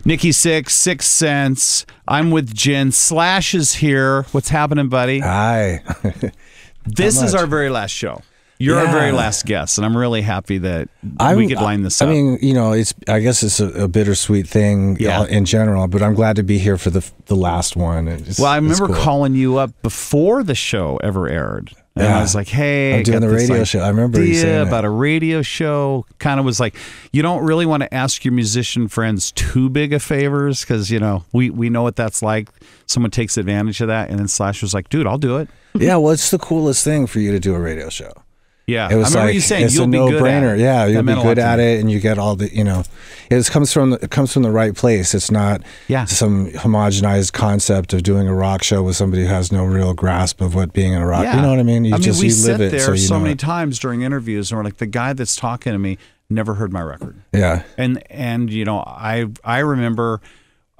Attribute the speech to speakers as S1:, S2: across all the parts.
S1: Nikki Sixx Sense. I'm with Jenn. Slash is here. What's happening, buddy?
S2: Hi.
S1: This is our very last show. You're our very last guest, and I'm really happy that we could line this up.
S2: I mean, you know, I guess it's a bittersweet thing in general, but I'm glad to be here for the last one.
S1: Well, I remember calling you up before the show ever aired. And I was like, hey,
S2: I'm doing the radio show. I remember you saying
S1: about a radio show. Kind of was like, you don't really want to ask your musician friends too big of favors because, you know, we know what that's like. Someone takes advantage of that. And then Slash was like, dude, I'll do it.
S2: Yeah, well, it's the coolest thing for you to do a radio show.
S1: Yeah,
S2: it was
S1: I remember
S2: like,
S1: you saying
S2: it's
S1: you'll
S2: a
S1: be good at
S2: no-brainer.
S1: it.
S2: Yeah, you'll be good at
S1: me.
S2: it, and you get all the, you know, it comes from the right place. It's not some homogenized concept of doing a rock show with somebody who has no real grasp of what being in a rock. You know what I mean?
S1: We
S2: live
S1: sit
S2: it.
S1: there
S2: so
S1: many times during interviews, and we're like, the guy that's talking to me never heard my record.
S2: Yeah,
S1: and you know, I remember.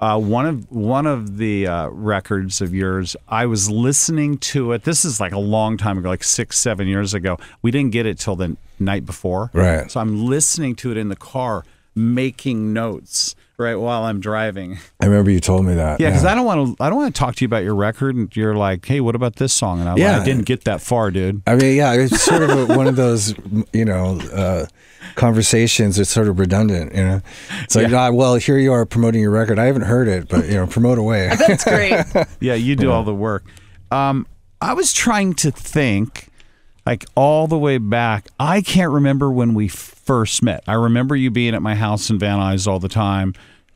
S1: One of the records of yours, I was listening to it. This is like a long time ago, like 6-7 years ago. We didn't get it till the night before.
S2: Right.
S1: So I'm listening to it in the car, making notes, right, while I'm driving.
S2: I remember you told me that.
S1: Yeah, because I don't want to talk to you about your record, and you're like, hey, what about this song? And I didn't get that far, dude.
S2: I mean, yeah, it's sort of one of those, you know, conversations. It's sort of redundant, you know. It's like, well, here you are promoting your record. I haven't heard it, but you know, promote away.
S3: That's great.
S1: Yeah, you do all the work. I was trying to think, like all the way back. I can't remember when we first met. I remember you being at my house in Van Nuys all the time.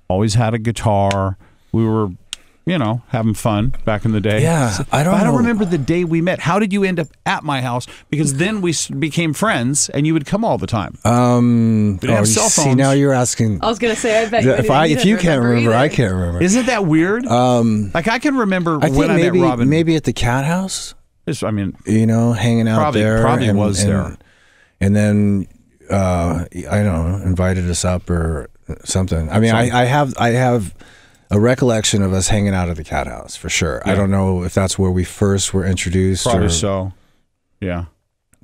S1: Always had a guitar. We were, you know, having fun back in the day.
S2: Yeah,
S1: I don't remember the day we met. How did you end up at my house? Because then we became friends, and you would come all the time. We didn't have cell phones.
S2: See, now you're asking.
S3: I was gonna say, I bet
S2: if you can't remember, I can't remember.
S1: Isn't that weird? Like I can remember when I met Robin.
S2: Maybe at the Cat House.
S1: I mean,
S2: you know, hanging out there.
S1: Probably was there.
S2: And then I don't know, invited us up or something. I mean, I have a recollection of us hanging out at the Cat House for sure. Yeah. I don't know if that's where we first were introduced.
S1: Probably so. Yeah.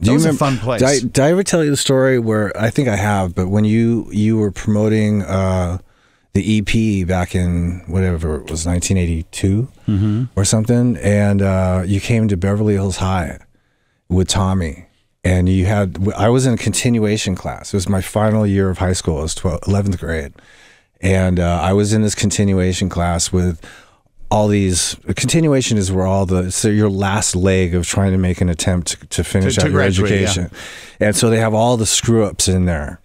S2: That
S1: was a fun place.
S2: Did I ever tell you the story where, I think I have, but when you were promoting the EP back in whatever it was, 1982 or something, and you came to Beverly Hills High with Tommy, and I was in a continuation class. It was my final year of high school. It was 11th grade. And I was in this continuation class with all these. Continuation is where so your last leg of trying to make an attempt to finish out your education. Yeah. And so they have all the screw ups in there.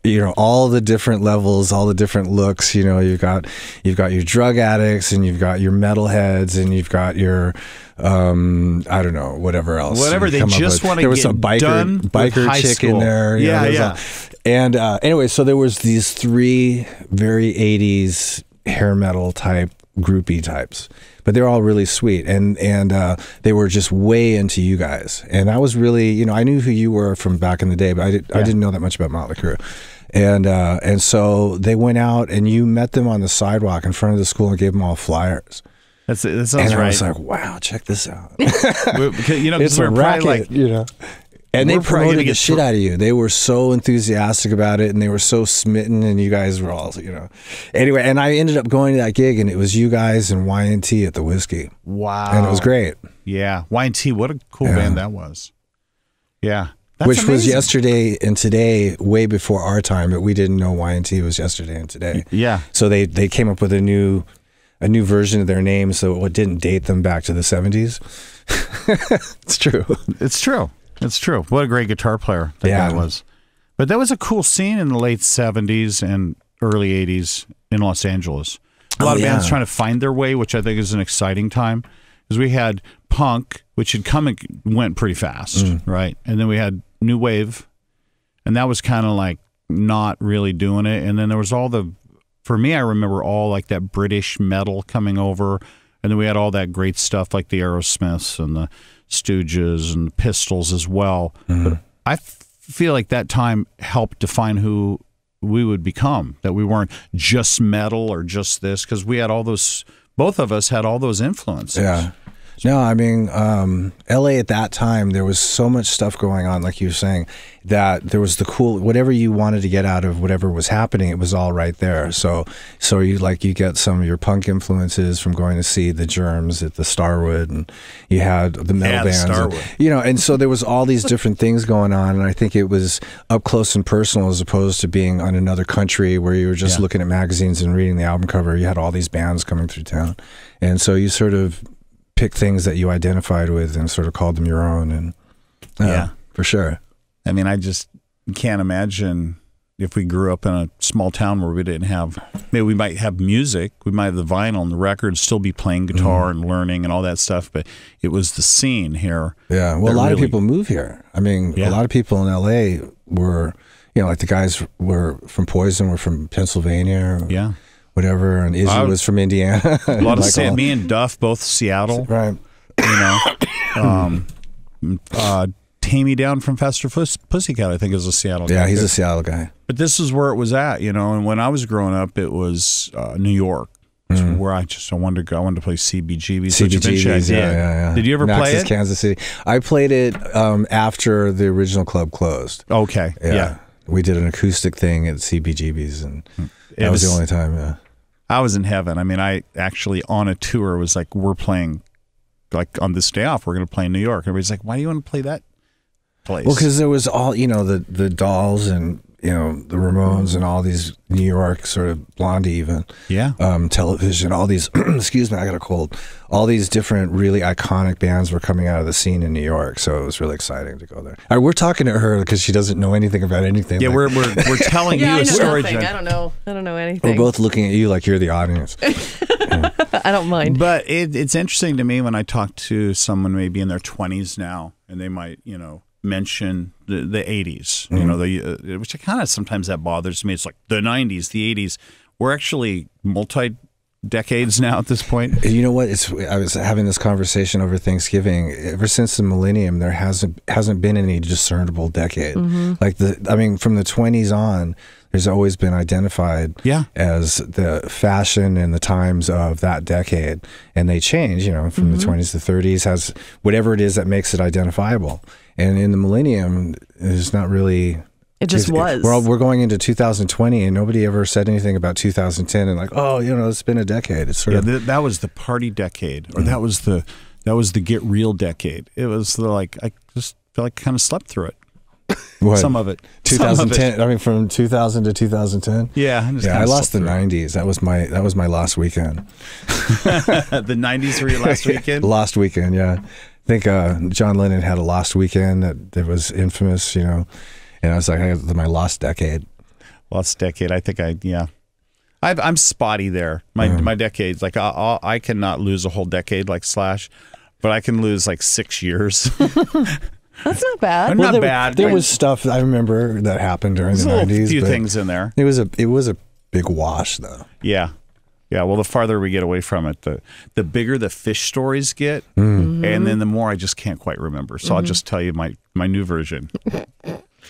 S2: You know, all the different levels, all the different looks. You know, you've got your drug addicts, and you've got your metalheads, and you've got your I don't know, whatever else.
S1: Whatever they just want to get done. There was a
S2: biker chick in there.
S1: Yeah.
S2: And anyway, so there was these 3 very 80s hair metal type groupie types, but they're all really sweet, and they were just way into you guys, and that was really, you know, I knew who you were from back in the day, but I didn't know that much about Motley Crue, and so they went out, and you met them on the sidewalk in front of the school and gave them all flyers.
S1: That sounds
S2: right.
S1: I
S2: was like, wow, check this out.
S1: You know,
S2: it's a racket, like, you know. And they promoted the shit out of you. They were so enthusiastic about it, and they were so smitten, and you guys were all, you know. Anyway, and I ended up going to that gig, and it was you guys and Y&T at the Whiskey.
S1: Wow.
S2: And it was great.
S1: Yeah. Y&T, what a cool band that was. Yeah. That's
S2: Which
S1: amazing.
S2: was yesterday and today, way before our time, but we didn't know Y&T was yesterday and today.
S1: Yeah.
S2: So they came up with a new version of their name, so it didn't date them back to the 70s. It's true.
S1: It's true. It's true. What a great guitar player that guy was. But that was a cool scene in the late 70s and early 80s in Los Angeles. A lot of bands trying to find their way, which I think is an exciting time. Because we had punk, which had come and went pretty fast, right? And then we had new wave, and that was kind of like not really doing it. And then there was for me, I remember all like that British metal coming over. And then we had all that great stuff like the Aerosmiths and the Stooges and the Pistols as well. But I feel like that time helped define who we would become, that we weren't just metal or just this, because we had all those, both of us had all those influences.
S2: Yeah. No, I mean, LA at that time, there was so much stuff going on, like you were saying, that there was the cool, whatever you wanted to get out of whatever was happening, it was all right there. So you get some of your punk influences from going to see the Germs at the Starwood, and you had the metal bands,
S1: Starwood.
S2: And so there was all these different things going on, and I think it was up close and personal as opposed to being on another country where you were just looking at magazines and reading the album cover. You had all these bands coming through town, and so you sort of pick things that you identified with and sort of called them your own. And yeah, for sure.
S1: I mean, I just can't imagine if we grew up in a small town where we didn't have, maybe we might have music, we might have the vinyl and the records, still be playing guitar and learning and all that stuff, but it was the scene here.
S2: Yeah, well, a lot of people move here. I mean, a lot of people in LA were, like the guys were from Poison, were from Pennsylvania. Or whatever, and Izzy was from Indiana.
S1: A lot of me and Duff, both Seattle.
S2: Right.
S1: Tammy Down from Faster Pussycat, I think, is a Seattle guy.
S2: Yeah, he's a Seattle guy.
S1: But this is where it was at, and when I was growing up, it was New York. Where I wanted to go. I wanted to play CBGB's.
S2: CBGB's, yeah.
S1: Did you ever play it?
S2: Kansas City. I played it after the original club closed.
S1: Okay, yeah.
S2: We did an acoustic thing at CBGB's, and that was the only time,
S1: I was in heaven. I mean, I actually, on a tour, was like, we're playing, like, on this day off, we're going to play in New York. Everybody's like, why do you want to play that place?
S2: Well, because there was all, the Dolls and, the Ramones and all these New York sort of Blondie even.
S1: Yeah.
S2: Television, all these, excuse me, I got a cold. All these different really iconic bands were coming out of the scene in New York. So it was really exciting to go there. All right, we're talking to her because she doesn't know anything about anything.
S1: Yeah, we're telling you a story.
S3: I don't know anything.
S2: We're both looking at you like you're the audience.
S3: I don't mind.
S1: But it's interesting to me when I talk to someone maybe in their 20s now, and they might, mention the 80s, which I kind of sometimes that bothers me. It's like the 90s, the 80s. We're actually multi-decades now at this point.
S2: You know what? I was having this conversation over Thanksgiving. Ever since the millennium, there hasn't been any discernible decade. Like from the 20s on, there's always been identified as the fashion and the times of that decade, and they change. From the 20s to 30s has whatever it is that makes it identifiable. And in the millennium, it's not really.
S3: It just was.
S2: We're going into 2020, and nobody ever said anything about 2010. And like, it's been a decade. It's sort of
S1: that was the party decade, or that was the get real decade. It was I just feel like I kind of slept through it.
S2: What?
S1: Some of it.
S2: 2010. I mean, from 2000 to 2010.
S1: Yeah.
S2: I lost the 90s. That was my last weekend.
S1: The 90s were your last weekend?
S2: Last weekend, yeah. I think John Lennon had a lost weekend that was infamous, and I was like, my lost decade.
S1: Lost decade. I think I'm spotty there. My decades, like I cannot lose a whole decade like Slash, but I can lose like 6 years.
S3: That's not bad.
S1: Not bad.
S2: There was stuff I remember that happened during the 90s.
S1: A few things in there.
S2: It was a big wash, though.
S1: Yeah. Yeah, well, the farther we get away from it, the bigger the fish stories get, and then the more I just can't quite remember. So I'll just tell you my new version.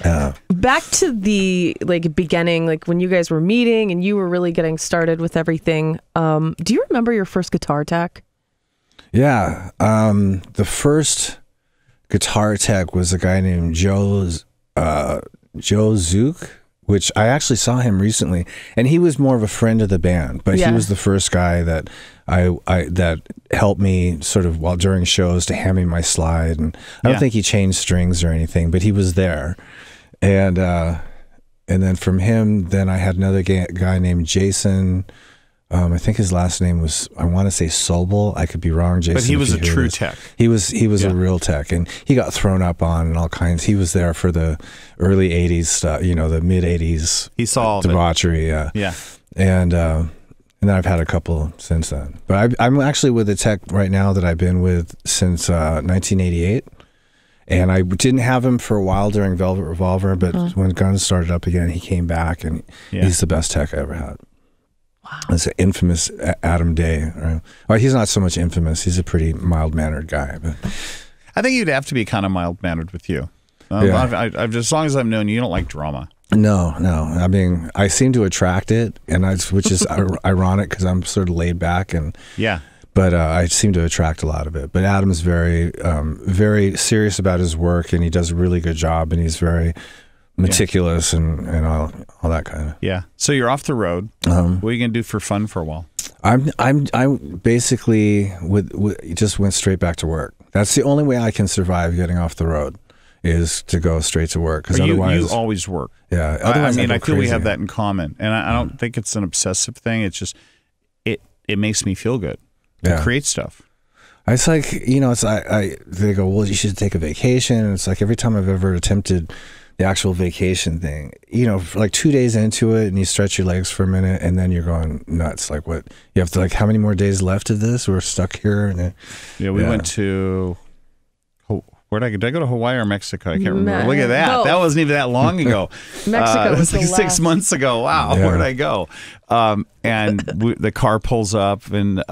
S3: Back to the beginning, when you guys were meeting and you were really getting started with everything. Do you remember your first guitar tech?
S2: Yeah, the first guitar tech was a guy named Joe Zook, which I actually saw him recently, and he was more of a friend of the band, but he was the first guy that that helped me sort of while during shows to hand me my slide, and I don't think he changed strings or anything, but he was there, and then from him, then I had another guy named Jason. I think his last name was, I want to say Sobel. I could be wrong, Jason.
S1: But he was a true tech.
S2: He was a real tech, and he got thrown up on and all kinds. He was there for the early 80s stuff, the mid 80s.
S1: He saw
S2: debauchery,
S1: yeah.
S2: And then I've had a couple since then. But I'm actually with a tech right now that I've been with since 1988. And I didn't have him for a while during Velvet Revolver, but when Guns started up again, he came back, and he's the best tech I ever had.
S3: Wow.
S2: It's an infamous Adam Day. Right? Well, he's not so much infamous. He's a pretty mild-mannered guy. But
S1: I think you'd have to be kind of mild-mannered with you. As long as I've known you, you don't like drama.
S2: No. I mean, I seem to attract it, which is ironic because I'm sort of laid back. But But I seem to attract a lot of it. But Adam's very, very serious about his work, and he does a really good job, and he's very meticulous and all that kind of.
S1: Yeah. So you're off the road. What are you gonna do for fun for a while?
S2: I'm basically just went straight back to work. That's the only way I can survive getting off the road, is to go straight to work. Because otherwise,
S1: you always work.
S2: Yeah.
S1: Otherwise, I feel we have that in common, and I don't think it's an obsessive thing. It's just it makes me feel good to create stuff.
S2: It's like, it's they go, well, you should take a vacation. And it's like every time I've ever attempted the actual vacation thing, for like 2 days into it, and you stretch your legs for a minute, and then you're going nuts. Like, what? You have to, like, how many more days left of this? We're stuck here. And
S1: we went to, where did I go to Hawaii or Mexico? I can't remember. Look at that. That wasn't even that long ago.
S3: Mexico was
S1: like 6 months ago. Wow.
S2: Yeah.
S1: Where did I go? And the car pulls up, and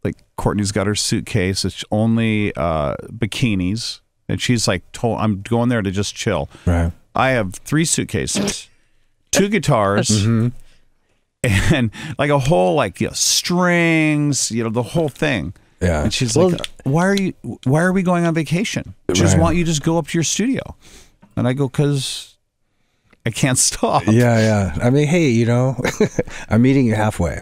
S1: like Courtney's got her suitcase. It's only bikinis. And she's like, I'm going there to just chill. Right. I have 3 suitcases, 2 guitars, and like a whole strings, the whole thing. Yeah. And she's like, why are we going on vacation? Just want you to just go up to your studio. And I go, because I can't stop.
S2: Yeah. I mean, hey, I'm meeting you halfway.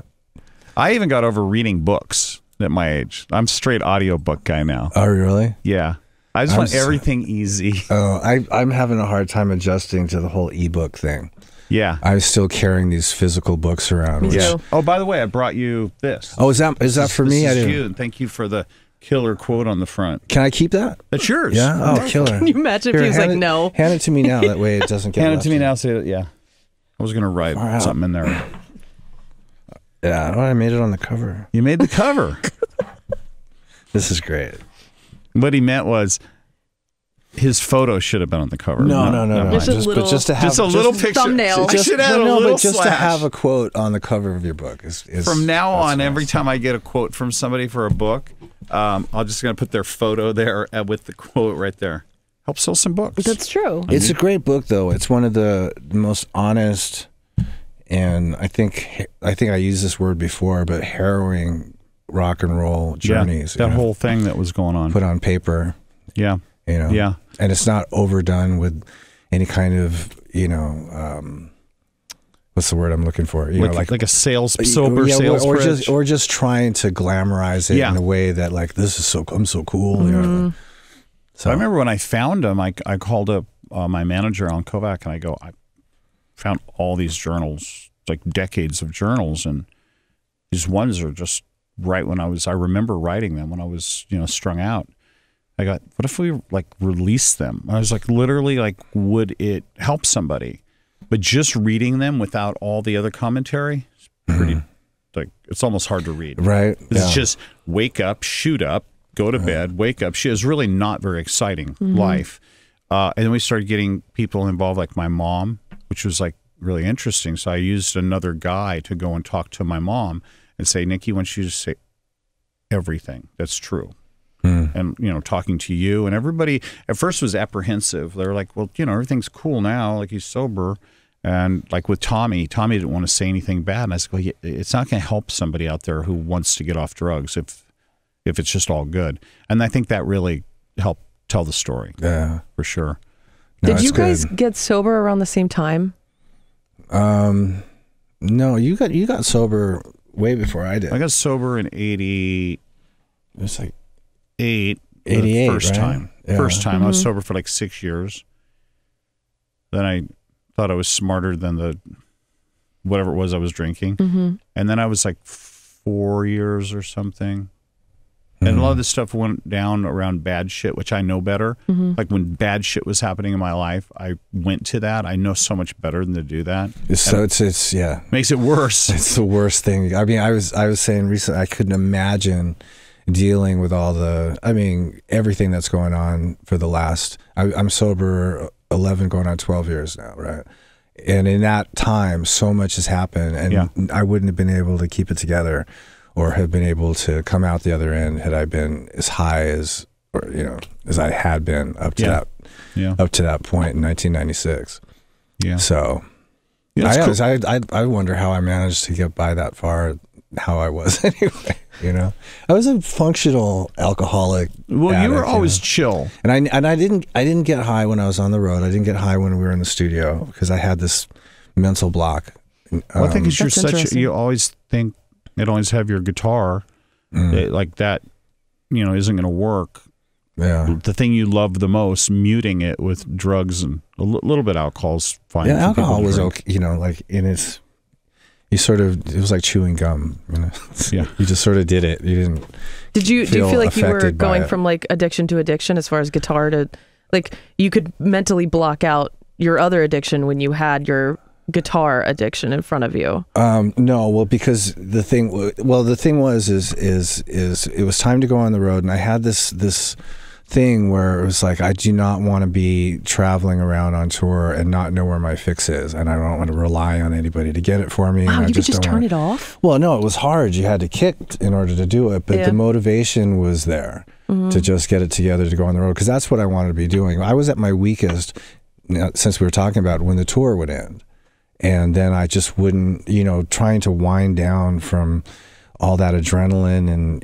S1: I even got over reading books at my age. I'm straight audiobook guy now.
S2: Oh, really?
S1: Yeah. I just want everything easy.
S2: Oh, I'm having a hard time adjusting to the whole ebook thing.
S1: Yeah.
S2: I'm still carrying these physical books around.
S1: Yeah. Oh, by the way, I brought you this.
S2: Oh, is that for me?
S1: This is you, and thank you for the killer quote on the front.
S2: Can I keep that?
S1: That's yours.
S2: Yeah. Oh, killer.
S3: Can you imagine if he was like, no?
S2: Hand it to me now. That way it doesn't get
S1: Hand it to me now. Say yeah. I was gonna write something in there.
S2: Yeah. Oh, I made it on the cover.
S1: You made the cover.
S2: This is great.
S1: What he meant was, his photo should have been on the cover.
S2: No.
S3: Just
S2: Just
S3: a
S1: little picture.
S3: thumbnail.
S2: Just to have a quote on the cover of your book is
S1: from now on.
S2: nice.
S1: Every time I get a quote from somebody for a book, I'm just going to put their photo there with the quote right there. Help sell some books.
S3: That's true.
S2: It's a great book, though. It's one of the most honest, and I think I used this word before, but harrowing rock and roll journeys.
S1: That whole thing that was going on.
S2: Put on paper.
S1: Yeah. Yeah.
S2: And it's not overdone with any kind of, what's the word I'm looking for?
S1: Like a sober sales pitch.
S2: Or just trying to glamorize it in a way that, like, I'm so cool. So
S1: I remember when I found him, I called up my manager on Kovac, and I go, I found all these journals, like decades of journals, and these ones are just right when I remember writing them when I was, strung out. I got, what if we release them? I was like, literally, would it help somebody? But just reading them without all the other commentary is pretty, it's almost hard to read.
S2: Right.
S1: It's just wake up, shoot up, go to bed, wake up. She was really not very exciting life. And then we started getting people involved, like my mom, which was really interesting. So I used another guy to go and talk to my mom and say, Nikki wants you to say everything that's true. And, talking to you, and everybody at first was apprehensive. They were like, well, everything's cool now. Like, he's sober. And like with Tommy didn't want to say anything bad. And I said, well, it's not going to help somebody out there who wants to get off drugs if it's just all good. And I think that really helped tell the story. Yeah, for sure.
S3: Did you guys get sober around the same time?
S2: No, you got sober way before I did.
S1: I got sober in 80. It was like 88 first
S2: right?
S1: time.
S2: Yeah.
S1: First time. I was sober for 6 years. Then I thought I was smarter than the whatever it was I was drinking. And then I was 4 years or something. And a lot of this stuff went down around bad shit, which I know better. Like when bad shit was happening in my life, I went to that. I know so much better than to do that.
S2: It's
S1: makes it worse.
S2: It's the worst thing. I mean, I was saying recently, I couldn't imagine dealing with everything that's going on for the last, I'm sober 11 going on 12 years now, right? And in that time, so much has happened, and I wouldn't have been able to keep it together or have been able to come out the other end had I been as high as I had been up to that point in 1996. Yeah. So I wonder how I managed to get by that far, how I was anyway. You know, I was a functional alcoholic.
S1: Well,
S2: addict,
S1: you were always chill,
S2: and I didn't get high when I was on the road. I didn't get high when we were in the studio because I had this mental block.
S1: Well, I think it's you always think it always have your guitar like that, isn't going to work.
S2: Yeah.
S1: The thing you love the most, muting it with drugs and a little bit of alcohol's fine.
S2: Yeah, alcohol was okay, like in its, it was like chewing gum,
S1: Yeah.
S2: You just sort of did it. You didn't.
S3: Do you feel like you were going
S2: it.
S3: from like addiction to addiction as far as guitar to, like, you could mentally block out your other addiction when you had your guitar addiction in front of you?
S2: No, well, because the thing was it was time to go on the road, and I had this thing where it was like, I do not want to be traveling around on tour and not know where my fix is, and I don't want to rely on anybody to get it for me.
S3: Wow,
S2: and
S3: you could just turn it off?
S2: Well, no, it was hard. You had to kick in order to do it, but the motivation was there to just get it together to go on the road, because that's what I wanted to be doing. I was at my weakest, since we were talking about when the tour would end. And then I just wouldn't, trying to wind down from all that adrenaline and,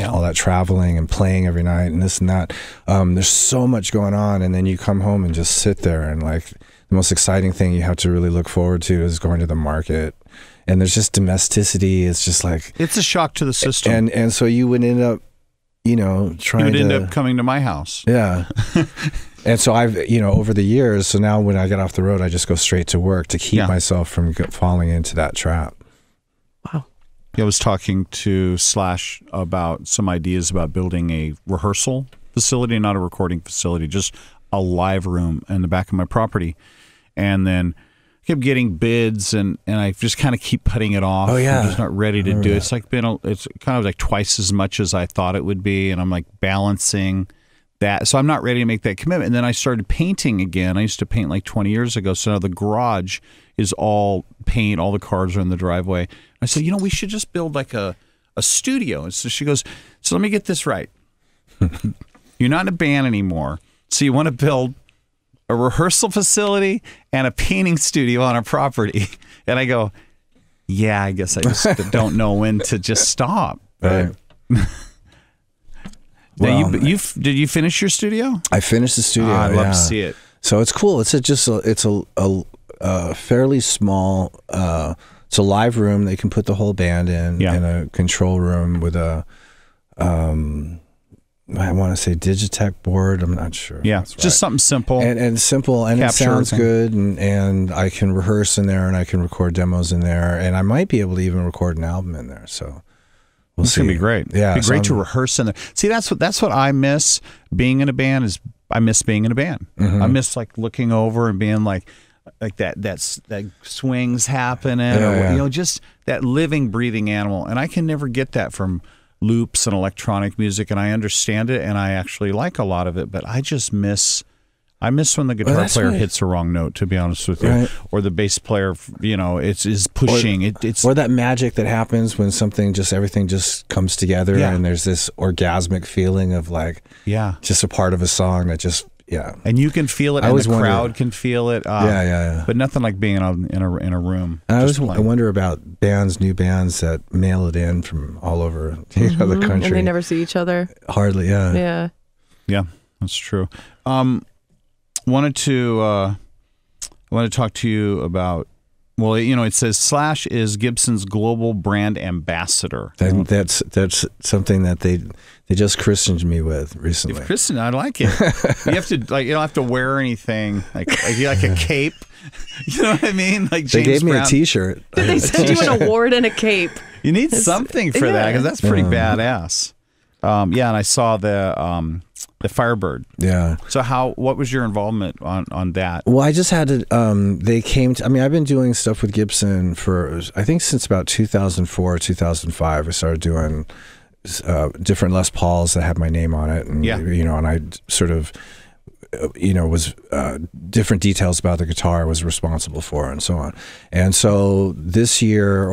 S2: all that traveling and playing every night and this and that. There's so much going on. And then you come home and just sit there, and like the most exciting thing you have to really look forward to is going to the market. And there's just domesticity. It's just like,
S1: it's a shock to the system.
S2: And so you would end up, trying to.
S1: You would end up coming to my house.
S2: Yeah. And so I've, over the years, so now when I get off the road, I just go straight to work to keep myself from falling into that trap.
S3: Wow.
S1: I was talking to Slash about some ideas about building a rehearsal facility, not a recording facility, just a live room in the back of my property. And then kept getting bids, and I just kind of keep putting it off.
S2: Oh, yeah.
S1: I'm just not ready to do it. It's like it's kind of like twice as much as I thought it would be, and I'm like balancing that. So I'm not ready to make that commitment. And then I started painting again. I used to paint like 20 years ago. So now the garage is all paint. All the cars are in the driveway. I said, we should just build like a studio. And so she goes, so let me get this right. You're not in a band anymore. So you want to build a rehearsal facility and a painting studio on a property. And I go, yeah, I guess I just don't know when to just stop.
S2: Right.
S1: Now did you finish your studio?
S2: I finished the studio.
S1: I'd love to see it.
S2: So it's cool. It's a fairly small. It's a live room. They can put the whole band in a control room with a. I want to say Digitech board. I'm not sure.
S1: Yeah,
S2: that's right.
S1: Just something simple
S2: and simple, and it sounds good. And I can rehearse in there, and I can record demos in there, and I might be able to even record an album in there. So.
S1: It's gonna be great.
S2: Yeah,
S1: it'd be great to rehearse in there. See, that's what I miss being in a band. I miss being in a band. I miss like looking over and being like that swings happening, just that living, breathing animal. And I can never get that from loops and electronic music. And I understand it, and I actually like a lot of it. But I just miss. I miss when the guitar player hits a wrong note, to be honest with you, or the bass player, is pushing. It's
S2: or that magic that happens when everything just comes together, and there's this orgasmic feeling of like, just a part of a song that just,
S1: and you can feel it, and the crowd can feel it. But nothing like being in a room.
S2: And I wonder about new bands that mail it in from all over the country,
S3: and they never see each other.
S2: Hardly,
S3: yeah,
S1: that's true. I wanted to talk to you about. Well, it says Slash is Gibson's global brand ambassador.
S2: That's something that they just christened me with recently.
S1: Christened, I like it. You have to you don't have to wear anything like a cape. You know what I mean? Like
S2: they gave me a T-shirt.
S3: Did they send you an award and a cape?
S1: You need something for that, because that's pretty badass. And I saw the Firebird.
S2: Yeah.
S1: So what was your involvement on that?
S2: Well, I just had to, they came to, I've been doing stuff with Gibson for, I think since about 2004, 2005, I started doing different Les Pauls that had my name on it. And, and I sort of was different details about the guitar I was responsible for, and so on. And so this year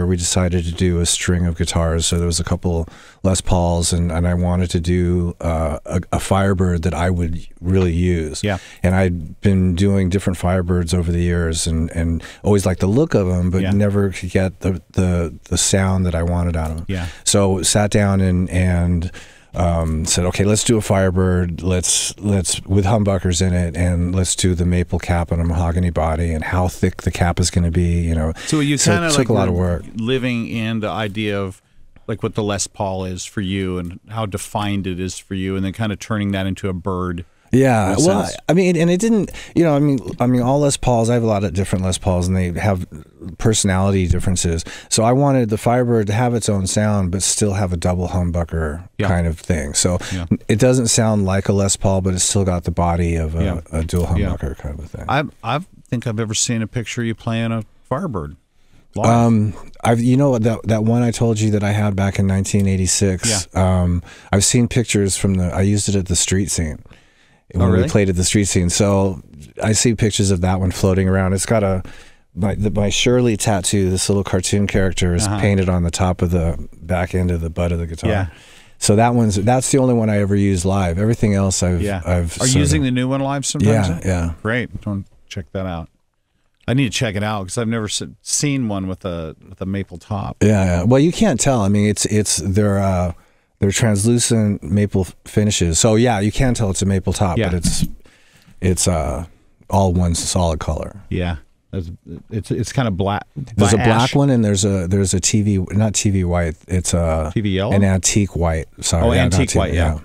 S2: we decided to do a string of guitars. So there was a couple Les Pauls, and I wanted to do a Firebird that I would really use.
S1: Yeah.
S2: And I'd been doing different Firebirds over the years, and always liked the look of them, but never could get the sound that I wanted out of them.
S1: Yeah.
S2: So sat down and said, okay, let's do a Firebird. Let's with humbuckers in it, and let's do the maple cap and a mahogany body, and how thick the cap is going to be.
S1: So you kind of
S2: took a lot of work
S1: living in the idea of like what the Les Paul is for you and how defined it is for you, and then kind of turning that into a bird.
S2: Yeah, well, I mean, and it didn't, I mean, all Les Pauls, I have a lot of different Les Pauls, and they have personality differences. So I wanted the Firebird to have its own sound, but still have a double humbucker kind of thing. So it doesn't sound like a Les Paul, but it's still got the body of a dual humbucker kind of a thing.
S1: I think I've ever seen a picture of you playing a Firebird.
S2: That one I told you that I had back in 1986. I've seen pictures I used it at the street scene. When we played at the street scene. So I see pictures of that one floating around. It's got my Shirley tattoo, this little cartoon character is painted on the top of the back end of the butt of the guitar.
S1: Yeah.
S2: So that's the only one I ever used live. Everything else I've
S1: Are you using the new one live sometimes?
S2: Yeah.
S1: Great. Don't check that out. I need to check it out because I've never seen one with a maple top.
S2: Yeah. Well, you can't tell. I mean, they're translucent maple finishes. So yeah, you can tell it's a maple top, but it's all one solid color.
S1: Yeah. It's kind of black.
S2: There's a black one, and there's a TV, not TV white. It's a
S1: TV yellow,
S2: an antique white. Sorry,
S1: oh, antique white. Yeah,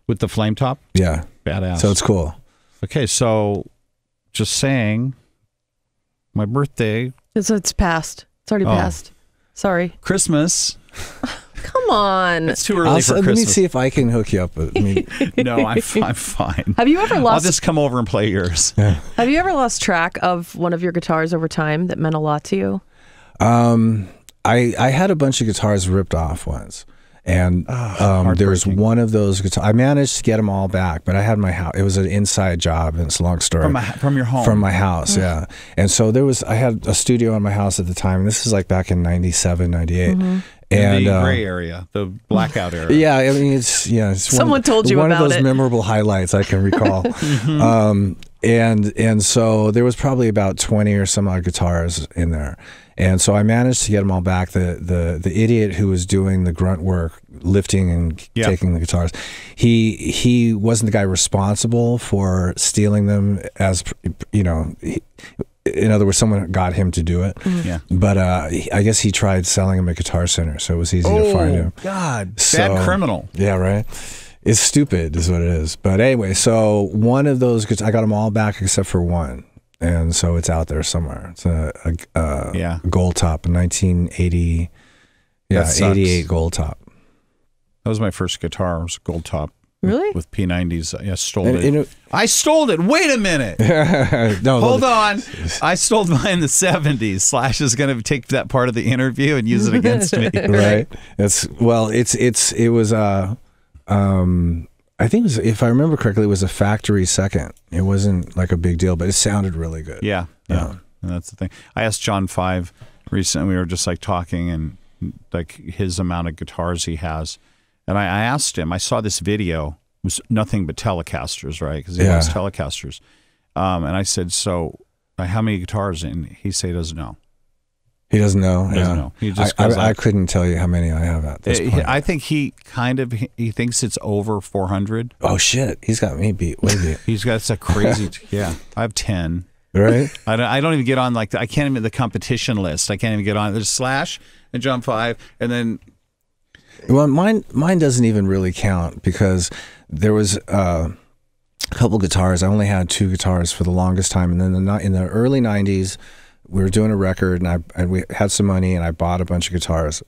S1: with the flame top.
S2: Yeah,
S1: badass.
S2: So it's cool.
S1: Okay, so just saying, my birthday.
S3: It's past. It's already passed. Sorry.
S1: Christmas.
S3: Come on.
S1: It's too early for Christmas.
S2: Let me see if I can hook you up.
S1: No, I'm fine.
S3: Have you ever lost?
S1: I'll just come over and play yours.
S3: Have you ever lost track of one of your guitars over time that meant a lot to you?
S2: I had a bunch of guitars ripped off once. And there was one of those guitars. I managed to get them all back, but I had my house. It was an inside job, and it's a long story.
S1: From your home?
S2: From my house, yeah. And so I had a studio in my house at the time. And this is like back in 97, 98.
S1: And the gray area, the blackout area.
S2: Yeah, I mean, it's
S3: someone told you
S2: one
S3: about
S2: of those
S3: it.
S2: memorable highlights I can recall. And so there was probably about 20 or some odd guitars in there. And so I managed to get them all back. The idiot who was doing the grunt work, lifting and taking the guitars, he wasn't the guy responsible for stealing them, as in other words, someone got him to do it.
S1: Yeah.
S2: But I guess he tried selling him at Guitar Center, so it was easy to find him.
S1: God, bad criminal.
S2: Yeah, right. It's stupid is what it is. But anyway, so one of those, I got them all back except for one. And so it's out there somewhere. It's a gold top, a 1980, 88 gold top.
S1: That was my first guitar. It was a gold top.
S3: Really?
S1: With P90s. I stole it. I stole it. Wait a minute.
S2: No,
S1: hold on. I stole mine in the 70s. Slash is going to take that part of the interview and use it against me.
S2: Right. It was I think it was, if I remember correctly, it was a factory second. It wasn't like a big deal, but it sounded really good.
S1: Yeah. And that's the thing. I asked John 5 recently. We were just like talking and like his amount of guitars he has. And I asked him, I saw this video. It was nothing but Telecasters, right? Because he loves Telecasters. And I said, so how many guitars? And he said he doesn't know.
S2: He doesn't know.
S1: He doesn't know. He just
S2: I couldn't tell you how many I have at this point.
S1: I think he thinks it's over 400.
S2: Oh shit, he's got me beat. Way beat.
S1: He's got a crazy. I have 10.
S2: Right.
S1: I don't even get on I can't even the competition list. I can't even get on. There's Slash and John 5, and then.
S2: Well, mine doesn't even really count because there was a couple guitars. I only had 2 guitars for the longest time, and then in the early 90s. We were doing a record, and we had some money, and I bought a bunch of guitars,